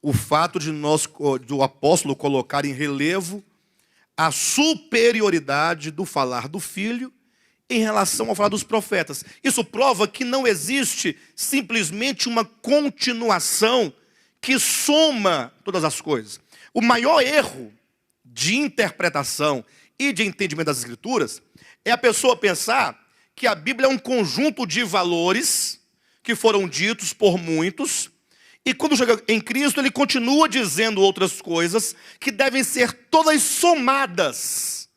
o fato do apóstolo colocar em relevo a superioridade do falar do Filho em relação ao falar dos profetas. Isso prova que não existe simplesmente uma continuação que soma todas as coisas. O maior erro de interpretação e de entendimento das Escrituras é a pessoa pensar que a Bíblia é um conjunto de valores que foram ditos por muitos, e quando chega em Cristo ele continua dizendo outras coisas que devem ser todas somadas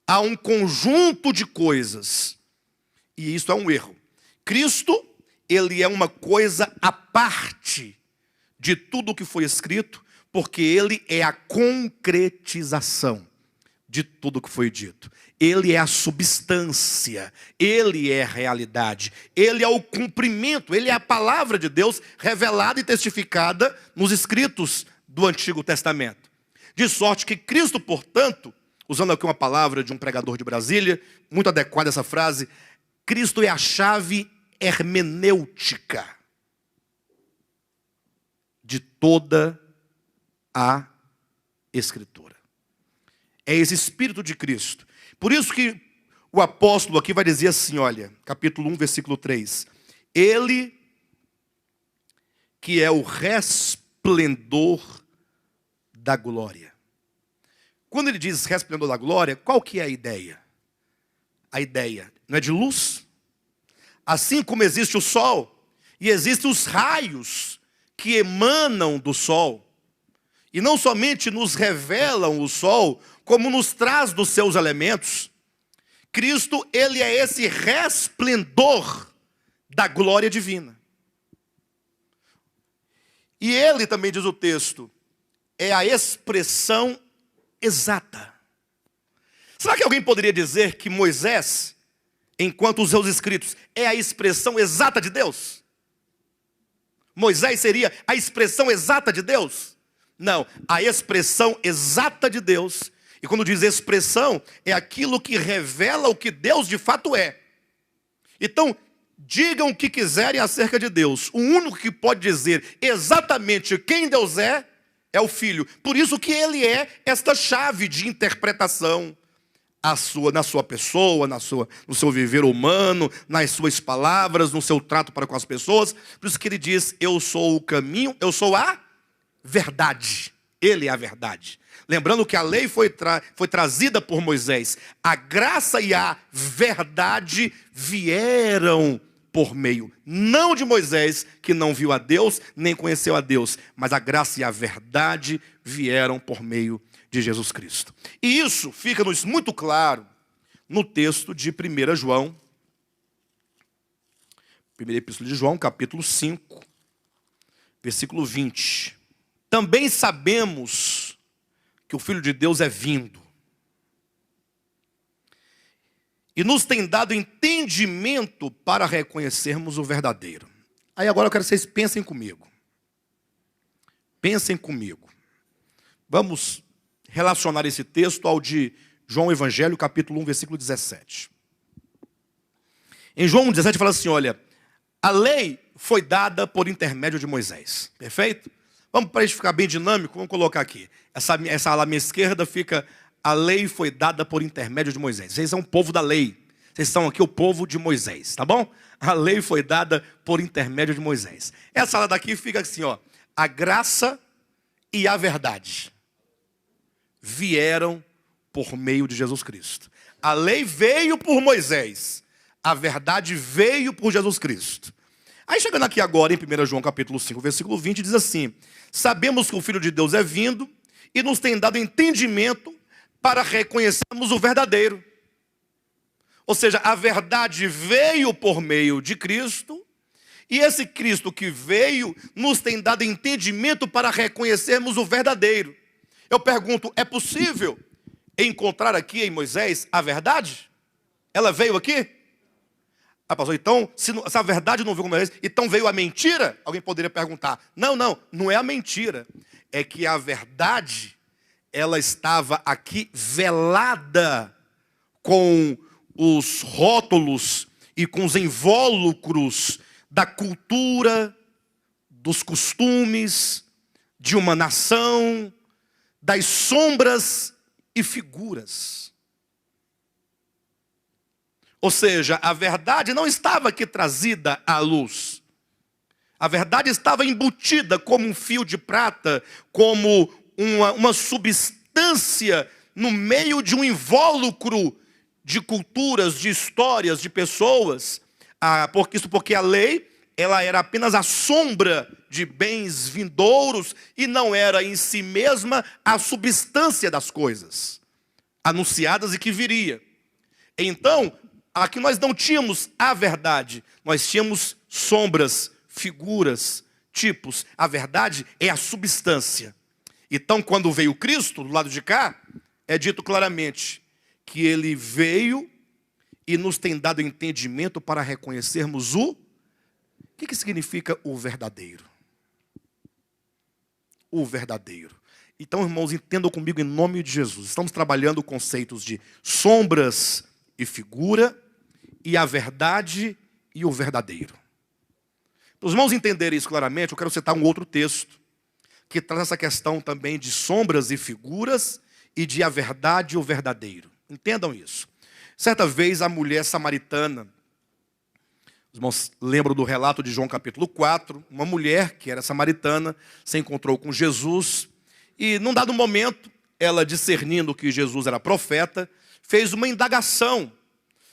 a um conjunto de coisas. E isso é um erro. Cristo, ele é uma coisa à parte de tudo o que foi escrito, porque ele é a concretização de tudo o que foi dito. Ele é a substância, ele é a realidade, ele é o cumprimento, ele é a palavra de Deus revelada e testificada nos escritos do Antigo Testamento. De sorte que Cristo, portanto, usando aqui uma palavra de um pregador de Brasília, muito adequada essa frase, Cristo é a chave hermenêutica de toda a Escritura. É esse Espírito de Cristo. Por isso que o apóstolo aqui vai dizer assim, olha, capítulo 1, versículo 3. Ele que é o resplendor da glória. Quando ele diz resplendor da glória, qual que é a ideia? A ideia não é de luz? Assim como existe o sol, e existem os raios que emanam do sol, e não somente nos revelam o sol, como nos traz dos seus elementos, Cristo, ele é esse resplendor da glória divina. E ele, também diz o texto, é a expressão exata. Será que alguém poderia dizer que Moisés, enquanto os seus escritos, é a expressão exata de Deus? Moisés seria a expressão exata de Deus? Não, a expressão exata de Deus. E quando diz expressão, é aquilo que revela o que Deus de fato é. Então, digam o que quiserem acerca de Deus. O único que pode dizer exatamente quem Deus é o Filho. Por isso que ele é esta chave de interpretação na sua pessoa, no seu viver humano, nas suas palavras, no seu trato para com as pessoas. Por isso que ele diz, eu sou o caminho, eu sou a verdade. Ele é a verdade. Lembrando que a lei foi trazida por Moisés. A graça e a verdade vieram por meio, não de Moisés, que não viu a Deus, nem conheceu a Deus, mas a graça e a verdade vieram por meio de Jesus Cristo. E isso fica-nos muito claro no texto de 1 João, primeira epístola de João, capítulo 5, versículo 20. Também sabemos que o Filho de Deus é vindo, e nos tem dado entendimento para reconhecermos o verdadeiro. Aí agora eu quero que vocês pensem comigo. Pensem comigo. Vamos relacionar esse texto ao de João Evangelho, capítulo 1, versículo 17. Em João 17 fala assim, olha, a lei foi dada por intermédio de Moisés. Perfeito? Vamos, para a gente ficar bem dinâmico, vamos colocar aqui. Essa ala à minha esquerda fica... A lei foi dada por intermédio de Moisés. Vocês são o povo da lei. Vocês são aqui o povo de Moisés, tá bom? A lei foi dada por intermédio de Moisés. Essa ala daqui fica assim, ó. A graça e a verdade vieram por meio de Jesus Cristo. A lei veio por Moisés. A verdade veio por Jesus Cristo. Aí chegando aqui agora em 1 João capítulo 5, versículo 20, diz assim: sabemos que o Filho de Deus é vindo e nos tem dado entendimento para reconhecermos o verdadeiro. Ou seja, a verdade veio por meio de Cristo, e esse Cristo que veio nos tem dado entendimento para reconhecermos o verdadeiro. Eu pergunto, é possível encontrar aqui em Moisés a verdade? Ela veio aqui? Ah, pastor, então, se a verdade não veio com Moisés, então veio a mentira? Alguém poderia perguntar. Não é a mentira. É que a verdade... ela estava aqui velada com os rótulos e com os invólucros da cultura, dos costumes, de uma nação, das sombras e figuras. Ou seja, a verdade não estava aqui trazida à luz. A verdade estava embutida como um fio de prata, como uma substância no meio de um invólucro de culturas, de histórias, de pessoas. Porque a lei, ela era apenas a sombra de bens vindouros e não era em si mesma a substância das coisas anunciadas e que viria. Então, aqui nós não tínhamos a verdade, nós tínhamos sombras, figuras, tipos. A verdade é a substância. Então, quando veio Cristo, do lado de cá, é dito claramente que ele veio e nos tem dado entendimento para reconhecermos o que significa o verdadeiro. O verdadeiro. Então, irmãos, entendam comigo em nome de Jesus. Estamos trabalhando conceitos de sombras e figura, e a verdade e o verdadeiro. Para os irmãos entenderem isso claramente, eu quero citar um outro texto que traz essa questão também de sombras e figuras e de a verdade e o verdadeiro. Entendam isso. Certa vez a mulher samaritana, os irmãos lembram do relato de João capítulo 4, uma mulher que era samaritana, se encontrou com Jesus e num dado momento, ela discernindo que Jesus era profeta, fez uma indagação,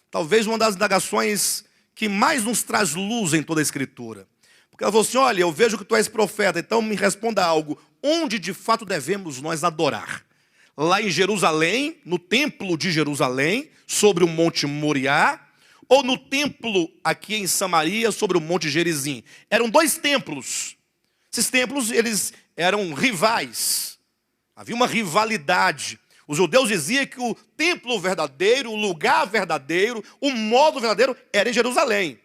talvez uma das indagações que mais nos traz luz em toda a Escritura. Porque ela falou assim, olha, eu vejo que tu és profeta, então me responda algo. Onde de fato devemos nós adorar? Lá em Jerusalém, no templo de Jerusalém, sobre o Monte Moriá, ou no templo aqui em Samaria, sobre o Monte Gerizim? Eram dois templos. Esses templos, eles eram rivais. Havia uma rivalidade. Os judeus diziam que o templo verdadeiro, o lugar verdadeiro, o modo verdadeiro era em Jerusalém.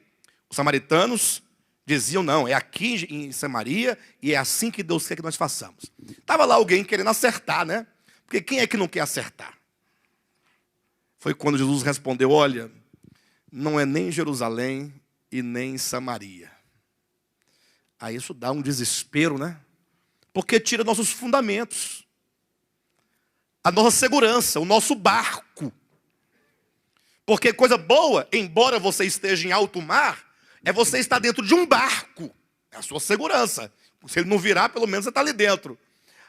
Os samaritanos Diziam, não, é aqui em Samaria e é assim que Deus quer que nós façamos. Estava lá alguém querendo acertar, né? Porque quem é que não quer acertar? Foi quando Jesus respondeu, olha, não é nem Jerusalém e nem Samaria. Aí isso dá um desespero, né? Porque tira nossos fundamentos, a nossa segurança, o nosso barco. Porque coisa boa, embora você esteja em alto mar, é você estar dentro de um barco. É a sua segurança. Se ele não virar, pelo menos você está ali dentro.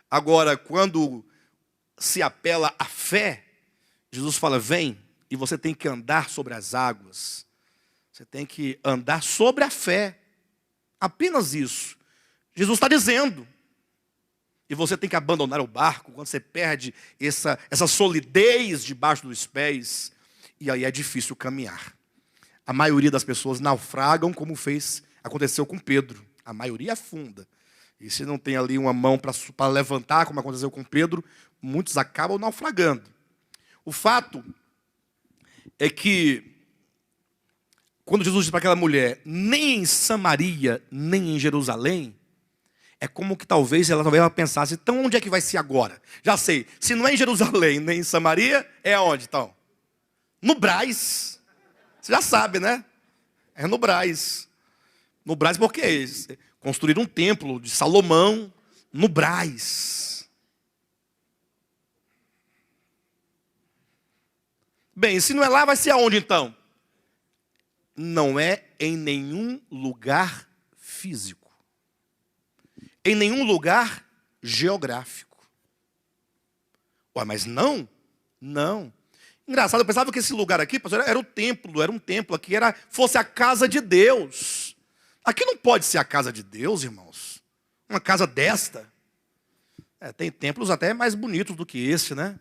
Agora, quando se apela à fé, Jesus fala, vem, e você tem que andar sobre as águas. Você tem que andar sobre a fé. Apenas isso. Jesus está dizendo. E você tem que abandonar o barco quando você perde essa solidez debaixo dos pés. E aí é difícil caminhar. A maioria das pessoas naufragam como aconteceu com Pedro. A maioria afunda. E se não tem ali uma mão para levantar, como aconteceu com Pedro, muitos acabam naufragando. O fato é que, quando Jesus diz para aquela mulher, nem em Samaria, nem em Jerusalém, é como que talvez ela pensasse, então onde é que vai ser agora? Já sei, se não é em Jerusalém, nem em Samaria, é aonde então? No Brás. Você já sabe, né? É no Brás. No Brás porque construíram um templo de Salomão no Brás. Bem, se não é lá, vai ser aonde então? Não é em nenhum lugar físico. Em nenhum lugar geográfico. Ué, mas não? Não. Engraçado, eu pensava que esse lugar aqui, pastor, era um templo aqui, fosse a casa de Deus. Aqui não pode ser a casa de Deus, irmãos. Uma casa desta. Tem templos até mais bonitos do que esse, né?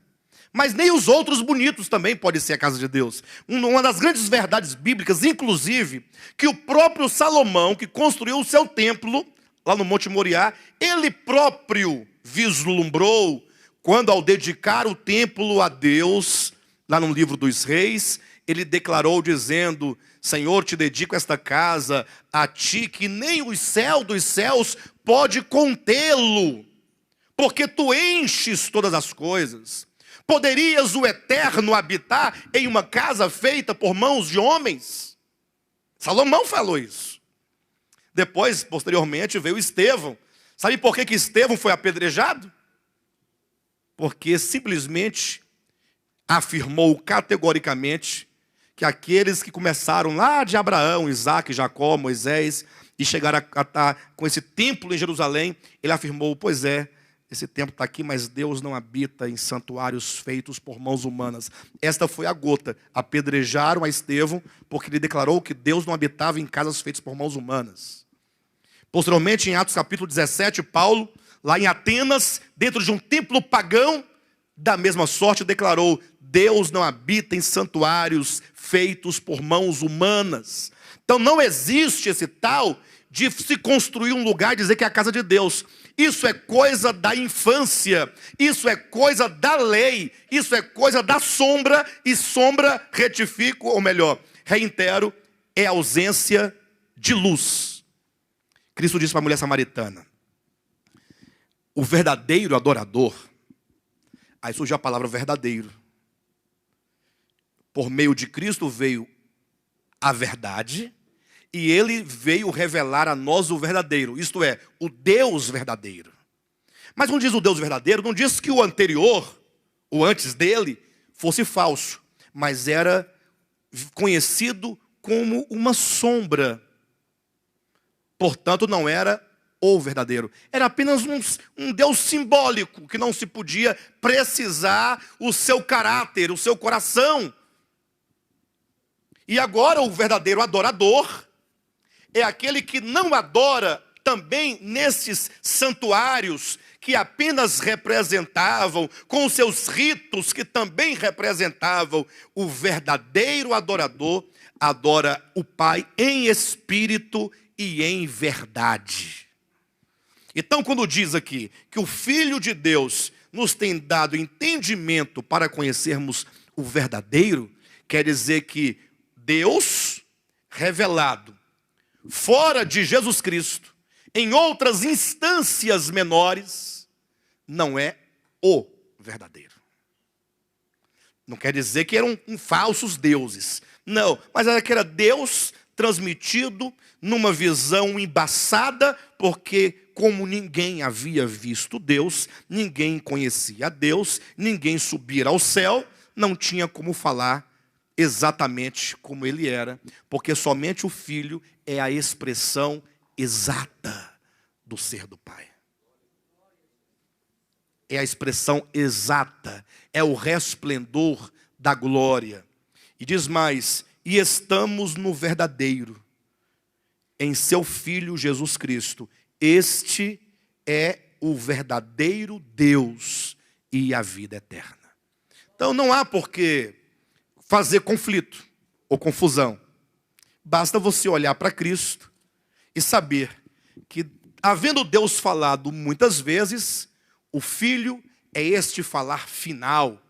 Mas nem os outros bonitos também podem ser a casa de Deus. Uma das grandes verdades bíblicas, inclusive, que o próprio Salomão, que construiu o seu templo, lá no Monte Moriá, ele próprio vislumbrou, quando ao dedicar o templo a Deus, lá no livro dos Reis, ele declarou dizendo, Senhor, te dedico esta casa a ti, que nem o céu dos céus pode contê-lo, porque tu enches todas as coisas. Poderias o Eterno habitar em uma casa feita por mãos de homens? Salomão falou isso. Depois, posteriormente, veio Estevão. Sabe por que Estevão foi apedrejado? Porque simplesmente afirmou categoricamente que aqueles que começaram lá de Abraão, Isaac, Jacó, Moisés, e chegaram a estar com esse templo em Jerusalém, ele afirmou, pois é, esse templo está aqui, mas Deus não habita em santuários feitos por mãos humanas. Esta foi a gota. Apedrejaram a Estevão, porque ele declarou que Deus não habitava em casas feitas por mãos humanas. Posteriormente, em Atos capítulo 17, Paulo, lá em Atenas, dentro de um templo pagão, da mesma sorte declarou, Deus não habita em santuários feitos por mãos humanas. Então não existe esse tal de se construir um lugar e dizer que é a casa de Deus. Isso é coisa da infância, isso é coisa da lei, isso é coisa da sombra, e sombra, retifico, ou melhor, reitero, é ausência de luz. Cristo disse para a mulher samaritana, o verdadeiro adorador, aí surgiu a palavra verdadeiro. Por meio de Cristo veio a verdade, e ele veio revelar a nós o verdadeiro, isto é, o Deus verdadeiro. Mas não diz o Deus verdadeiro, não diz que o anterior, o antes dele, fosse falso, mas era conhecido como uma sombra. Portanto, não era o verdadeiro. Era apenas um Deus simbólico, que não se podia precisar o seu caráter, o seu coração. E agora o verdadeiro adorador é aquele que não adora também nesses santuários que apenas representavam, com os seus ritos que também representavam. O verdadeiro adorador adora o Pai em espírito e em verdade. Então, quando diz aqui que o Filho de Deus nos tem dado entendimento para conhecermos o verdadeiro, quer dizer que Deus revelado fora de Jesus Cristo, em outras instâncias menores, não é o verdadeiro. Não quer dizer que eram falsos deuses. Não, mas era que era Deus transmitido numa visão embaçada, porque como ninguém havia visto Deus, ninguém conhecia Deus, ninguém subira ao céu, não tinha como falar exatamente como ele era, porque somente o Filho é a expressão exata do ser do Pai. É a expressão exata, é o resplendor da glória. E diz mais, e estamos no verdadeiro, em seu Filho Jesus Cristo. Este é o verdadeiro Deus e a vida eterna. Então não há por que fazer conflito ou confusão. Basta você olhar para Cristo e saber que, havendo Deus falado muitas vezes, o Filho é este falar final,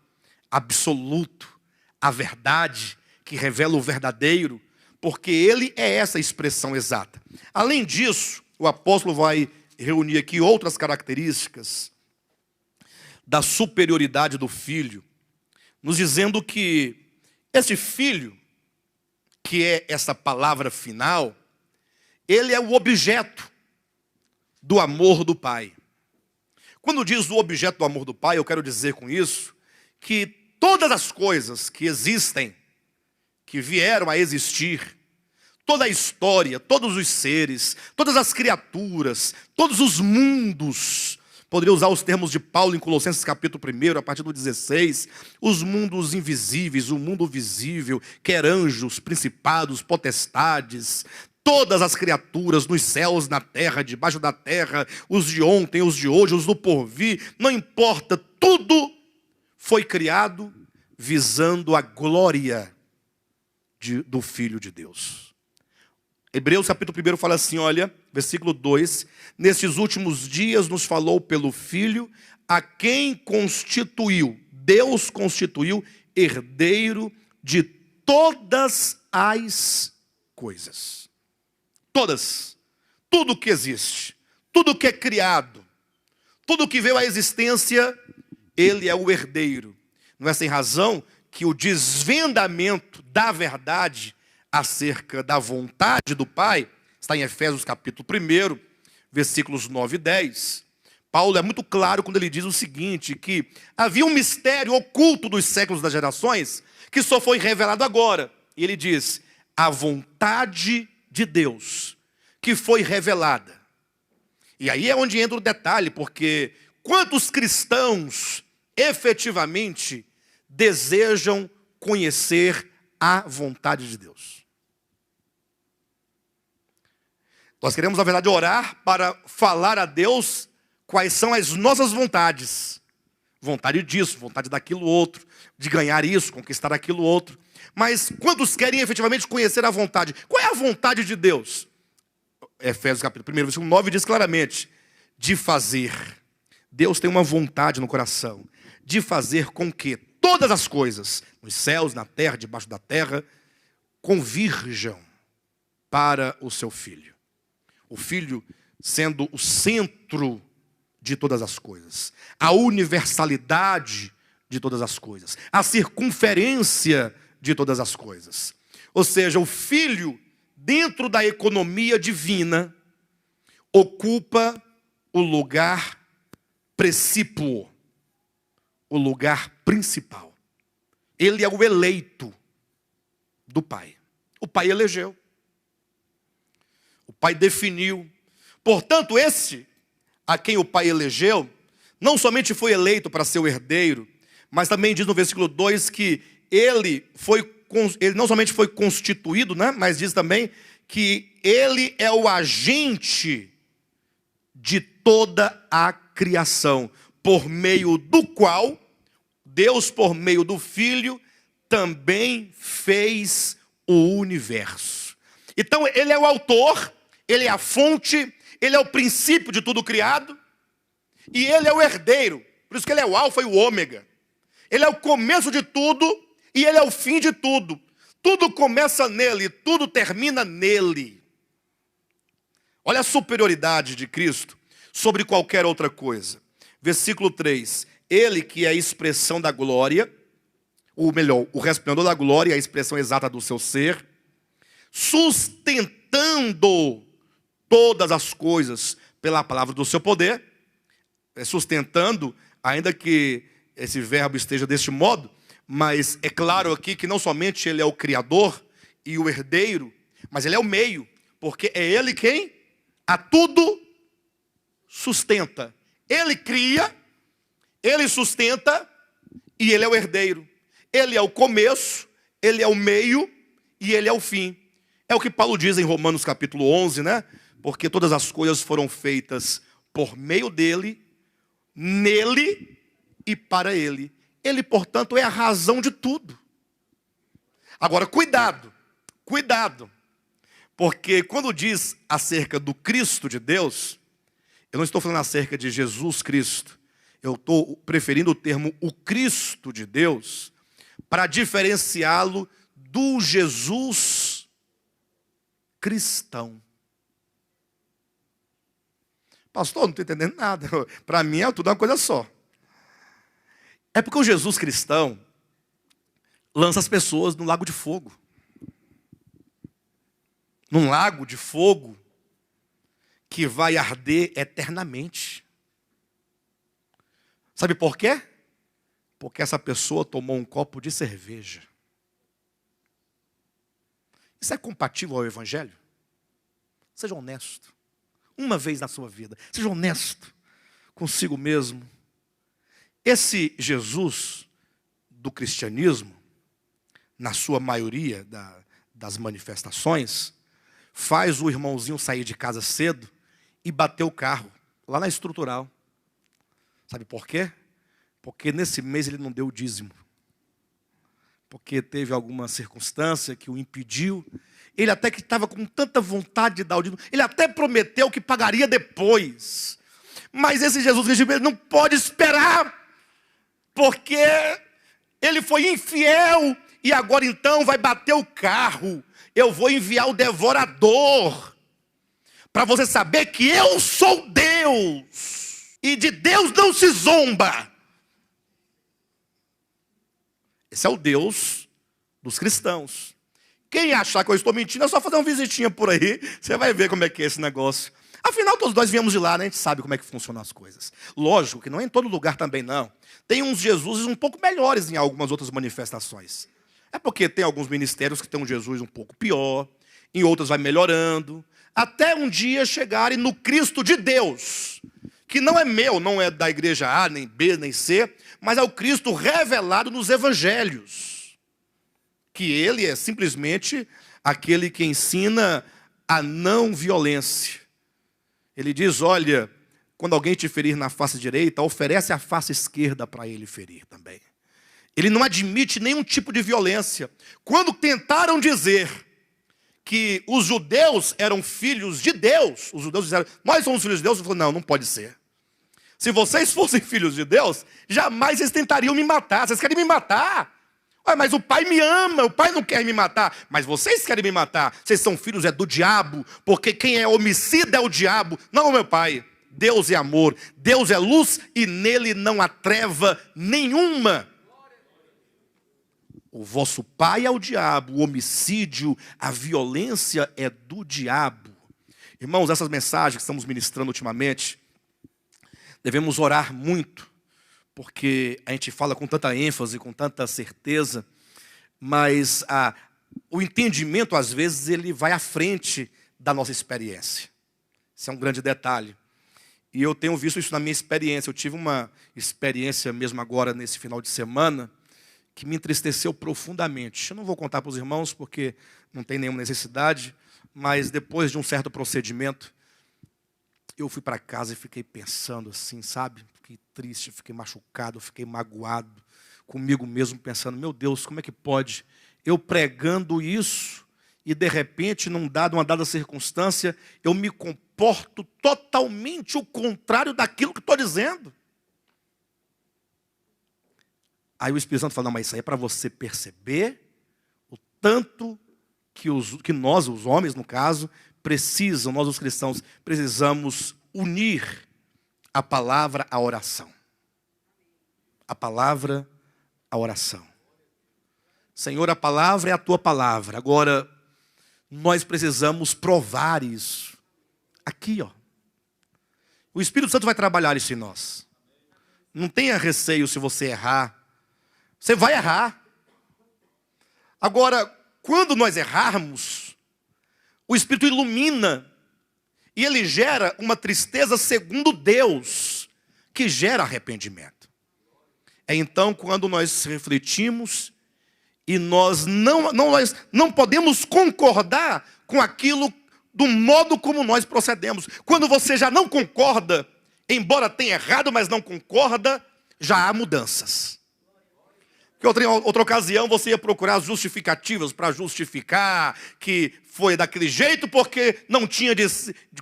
absoluto, a verdade que revela o verdadeiro, porque ele é essa expressão exata. Além disso, o apóstolo vai reunir aqui outras características da superioridade do Filho, nos dizendo que esse Filho, que é essa palavra final, ele é o objeto do amor do Pai. Quando diz o objeto do amor do Pai, eu quero dizer com isso que todas as coisas que existem, que vieram a existir, toda a história, todos os seres, todas as criaturas, todos os mundos, poderia usar os termos de Paulo em Colossenses capítulo 1, a partir do 16, os mundos invisíveis, o mundo visível, quer anjos, principados, potestades, todas as criaturas nos céus, na terra, debaixo da terra, os de ontem, os de hoje, os do porvir, não importa, tudo foi criado visando a glória do Filho de Deus. Hebreus capítulo 1 fala assim, olha, versículo 2, nestes últimos dias nos falou pelo Filho, a quem constituiu, Deus constituiu herdeiro de todas as coisas. Todas, tudo que existe, tudo que é criado, tudo que veio à existência, ele é o herdeiro. Não é sem razão que o desvendamento da verdade acerca da vontade do Pai está em Efésios capítulo 1, versículos 9 e 10. Paulo é muito claro quando ele diz o seguinte, que havia um mistério oculto dos séculos das gerações, que só foi revelado agora. E ele diz, a vontade de Deus, que foi revelada. E aí é onde entra o detalhe, porque quantos cristãos efetivamente desejam conhecer a vontade de Deus? Nós queremos, na verdade, orar para falar a Deus quais são as nossas vontades. Vontade disso, vontade daquilo outro, de ganhar isso, conquistar aquilo outro. Mas quantos querem efetivamente conhecer a vontade? Qual é a vontade de Deus? Efésios capítulo 1, versículo 9 diz claramente, de fazer. Deus tem uma vontade no coração, de fazer com que todas as coisas, nos céus, na terra, debaixo da terra, convirjam para o seu Filho. O Filho sendo o centro de todas as coisas, a universalidade de todas as coisas, a circunferência de todas as coisas. Ou seja, o Filho, dentro da economia divina, ocupa o lugar precípuo, o lugar principal. Ele é o eleito do Pai. O Pai elegeu. O Pai definiu. Portanto, esse a quem o Pai elegeu, não somente foi eleito para ser o herdeiro, mas também diz no versículo 2 que ele não somente foi constituído, né, mas diz também que ele é o agente de toda a criação, por meio do qual Deus, por meio do Filho, também fez o universo. Então ele é o autor, ele é a fonte, ele é o princípio de tudo criado, e ele é o herdeiro, por isso que ele é o alfa e o ômega. Ele é o começo de tudo, e ele é o fim de tudo. Tudo começa nele, tudo termina nele. Olha a superioridade de Cristo sobre qualquer outra coisa. Versículo 3. Ele que é a expressão da glória, ou melhor, o resplendor da glória, a expressão exata do seu ser, sustentando todas as coisas pela palavra do seu poder, sustentando, ainda que esse verbo esteja deste modo, mas é claro aqui que não somente ele é o criador e o herdeiro, mas ele é o meio, porque é ele quem a tudo sustenta. Ele cria, ele sustenta e ele é o herdeiro. Ele é o começo, ele é o meio e ele é o fim. É o que Paulo diz em Romanos capítulo 11, né? Porque todas as coisas foram feitas por meio dele, nele e para ele. Ele, portanto, é a razão de tudo. Agora, cuidado, porque quando diz acerca do Cristo de Deus, eu não estou falando acerca de Jesus Cristo, eu estou preferindo o termo o Cristo de Deus, para diferenciá-lo do Jesus cristão. Pastor, não estou entendendo nada. Para mim é tudo uma coisa só. É porque o Jesus cristão lança as pessoas no lago de fogo. Num lago de fogo que vai arder eternamente. Sabe por quê? Porque essa pessoa tomou um copo de cerveja. Isso é compatível ao Evangelho? Seja honesto. Uma vez na sua vida. Seja honesto consigo mesmo. Esse Jesus do cristianismo, na sua maioria das manifestações, faz o irmãozinho sair de casa cedo e bater o carro, lá na estrutural. Sabe por quê? Porque nesse mês ele não deu o dízimo. Porque teve alguma circunstância que o impediu. Ele até que estava com tanta vontade de dar o dízimo, ele até prometeu que pagaria depois. Mas esse Jesus ele não pode esperar, porque ele foi infiel e agora então vai bater o carro. Eu vou enviar o devorador para você saber que eu sou Deus e de Deus não se zomba. Esse é o Deus dos cristãos. Quem achar que eu estou mentindo é só fazer uma visitinha por aí, você vai ver como é que é esse negócio. Afinal, todos nós viemos de lá, né? A gente sabe como é que funcionam as coisas. Lógico que não é em todo lugar também, não. Tem uns Jesuses um pouco melhores em algumas outras manifestações. É porque tem alguns ministérios que tem um Jesus um pouco pior, em outros vai melhorando, até um dia chegarem no Cristo de Deus, que não é meu, não é da igreja A, nem B, nem C, mas é o Cristo revelado nos evangelhos. Que ele é simplesmente aquele que ensina a não violência. Ele diz, olha, quando alguém te ferir na face direita, oferece a face esquerda para ele ferir também. Ele não admite nenhum tipo de violência. Quando tentaram dizer que os judeus eram filhos de Deus, os judeus disseram, nós somos filhos de Deus, ele falou, não, não pode ser. Se vocês fossem filhos de Deus, jamais vocês tentariam me matar. Vocês querem me matar? Ué, mas o pai me ama, o pai não quer me matar. Mas vocês querem me matar. Vocês são filhos do diabo, porque quem é homicida é o diabo, não o meu pai. Deus é amor, Deus é luz e nele não há treva nenhuma. O vosso pai é o diabo, o homicídio, a violência é do diabo. Irmãos, essas mensagens que estamos ministrando ultimamente, devemos orar muito, porque a gente fala com tanta ênfase, com tanta certeza, mas o entendimento, às vezes, ele vai à frente da nossa experiência. Isso é um grande detalhe. E eu tenho visto isso na minha experiência. Eu tive uma experiência mesmo agora, nesse final de semana, que me entristeceu profundamente. Eu não vou contar para os irmãos, porque não tem nenhuma necessidade, mas depois de um certo procedimento, eu fui para casa e fiquei pensando assim, sabe? Fiquei triste, fiquei machucado, fiquei magoado comigo mesmo, pensando, meu Deus, como é que pode eu pregando isso e de repente, numa dada circunstância, eu me comporto totalmente o contrário daquilo que estou dizendo. Aí o Espírito Santo falou, não, mas isso aí é para você perceber o tanto que nós, os homens, no caso, nós os cristãos, precisamos unir a palavra à oração. A palavra à oração. Senhor, a palavra é a tua palavra. Agora, nós precisamos provar isso. Aqui, ó. O Espírito Santo vai trabalhar isso em nós. Não tenha receio se você errar. Você vai errar. Agora, quando nós errarmos, o Espírito ilumina. E ele gera uma tristeza segundo Deus, que gera arrependimento. É então quando nós refletimos e nós não podemos concordar com aquilo do modo como nós procedemos. Quando você já não concorda, embora tenha errado, mas não concorda, já há mudanças. Porque outra ocasião você ia procurar justificativas para justificar que foi daquele jeito porque não tinha de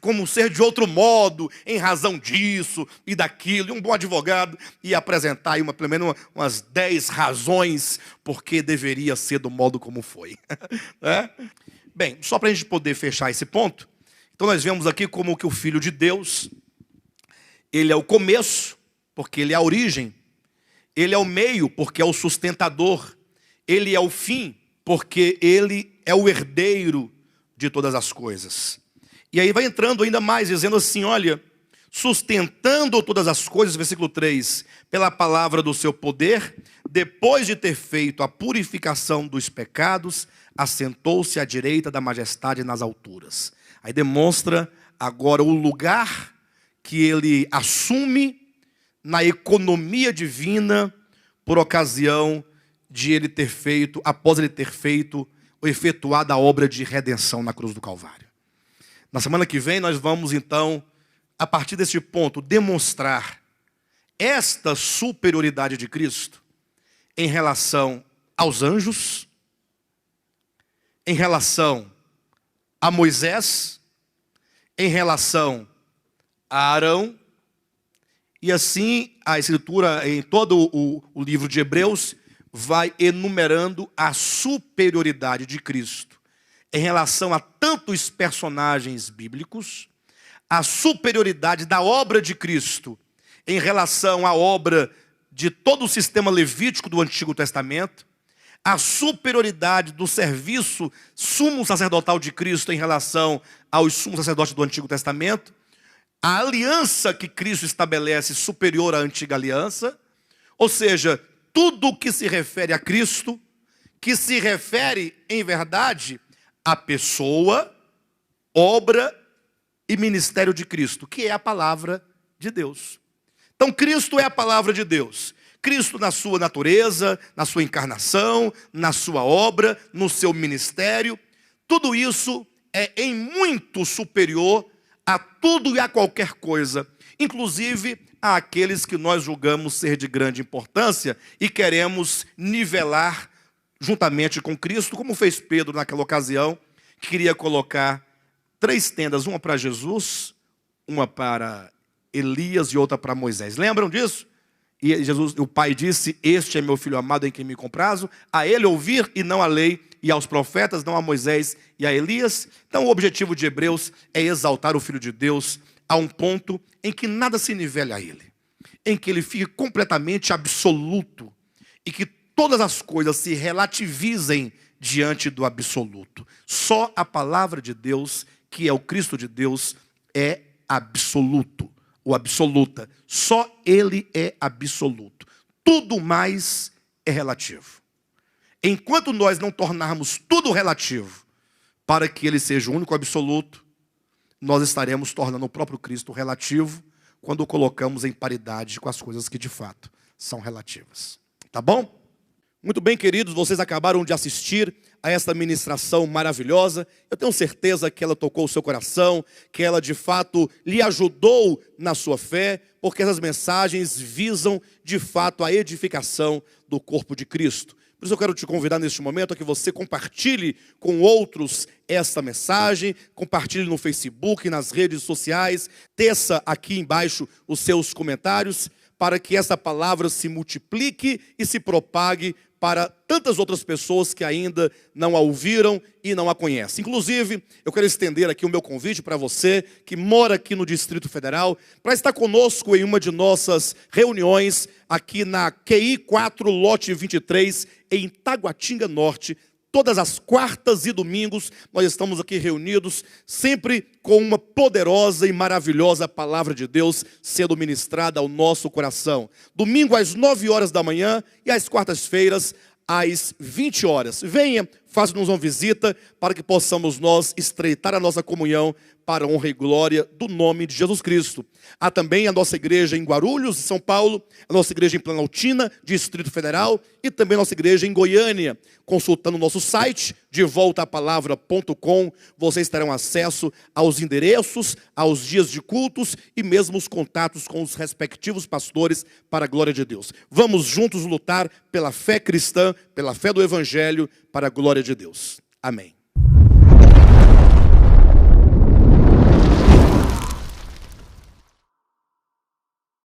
como ser de outro modo, em razão disso e daquilo. E um bom advogado ia apresentar aí pelo menos umas 10 razões porque deveria ser do modo como foi. É? Bem, só para a gente poder fechar esse ponto, então nós vemos aqui como que o Filho de Deus, ele é o começo, porque ele é a origem. Ele é o meio, porque é o sustentador. Ele é o fim, porque ele é o herdeiro de todas as coisas. E aí vai entrando ainda mais, dizendo assim, olha, sustentando todas as coisas, versículo 3, pela palavra do seu poder, depois de ter feito a purificação dos pecados, assentou-se à direita da majestade nas alturas. Aí demonstra agora o lugar que ele assume na economia divina, por ocasião de ele ter feito, após ele ter feito ou efetuado a obra de redenção na cruz do Calvário. Na semana que vem nós vamos então, a partir deste ponto, demonstrar esta superioridade de Cristo em relação aos anjos, em relação a Moisés, em relação a Arão. E assim, a Escritura, em todo o livro de Hebreus, vai enumerando a superioridade de Cristo em relação a tantos personagens bíblicos, a superioridade da obra de Cristo em relação à obra de todo o sistema levítico do Antigo Testamento, a superioridade do serviço sumo sacerdotal de Cristo em relação aos sumos sacerdotes do Antigo Testamento, a aliança que Cristo estabelece superior à antiga aliança, ou seja, tudo o que se refere a Cristo, que se refere, em verdade, à pessoa, obra e ministério de Cristo, que é a palavra de Deus. Então, Cristo é a palavra de Deus. Cristo na sua natureza, na sua encarnação, na sua obra, no seu ministério, tudo isso é em muito superior a tudo e a qualquer coisa, inclusive àqueles que nós julgamos ser de grande importância e queremos nivelar juntamente com Cristo, como fez Pedro naquela ocasião, que queria colocar 3 tendas, uma para Jesus, uma para Elias e outra para Moisés. Lembram disso? E Jesus, o Pai disse, este é meu filho amado em quem me comprazo, a ele ouvir e não a lei, e aos profetas, não a Moisés e a Elias. Então o objetivo de Hebreus é exaltar o Filho de Deus a um ponto em que nada se nivele a ele, em que ele fique completamente absoluto e que todas as coisas se relativizem diante do absoluto. Só a palavra de Deus, que é o Cristo de Deus, é absoluto, ou absoluta. Só ele é absoluto. Tudo mais é relativo. Enquanto nós não tornarmos tudo relativo para que ele seja o único absoluto, nós estaremos tornando o próprio Cristo relativo quando o colocamos em paridade com as coisas que de fato são relativas. Tá bom? Muito bem, queridos, vocês acabaram de assistir a esta ministração maravilhosa. Eu tenho certeza que ela tocou o seu coração, que ela de fato lhe ajudou na sua fé, porque essas mensagens visam de fato a edificação do corpo de Cristo. Por isso eu quero te convidar neste momento a que você compartilhe com outros esta mensagem, compartilhe no Facebook, nas redes sociais, teça aqui embaixo os seus comentários, para que essa palavra se multiplique e se propague para tantas outras pessoas que ainda não a ouviram e não a conhecem. Inclusive, eu quero estender aqui o meu convite para você que mora aqui no Distrito Federal, para estar conosco em uma de nossas reuniões aqui na QI 4, lote 23, em Taguatinga Norte. Todas as quartas e domingos nós estamos aqui reunidos, sempre com uma poderosa e maravilhosa palavra de Deus sendo ministrada ao nosso coração. Domingo às 9 horas da manhã e às quartas-feiras às 20 horas. Venha, faça-nos uma visita para que possamos nós estreitar a nossa comunhão para a honra e glória do nome de Jesus Cristo. Há também a nossa igreja em Guarulhos, São Paulo, a nossa igreja em Planaltina, Distrito Federal, e também a nossa igreja em Goiânia. Consultando o nosso site, devoltaapalavra.com, vocês terão acesso aos endereços, aos dias de cultos e mesmo os contatos com os respectivos pastores para a glória de Deus. Vamos juntos lutar pela fé cristã, pela fé do Evangelho, para a glória de Deus. Amém.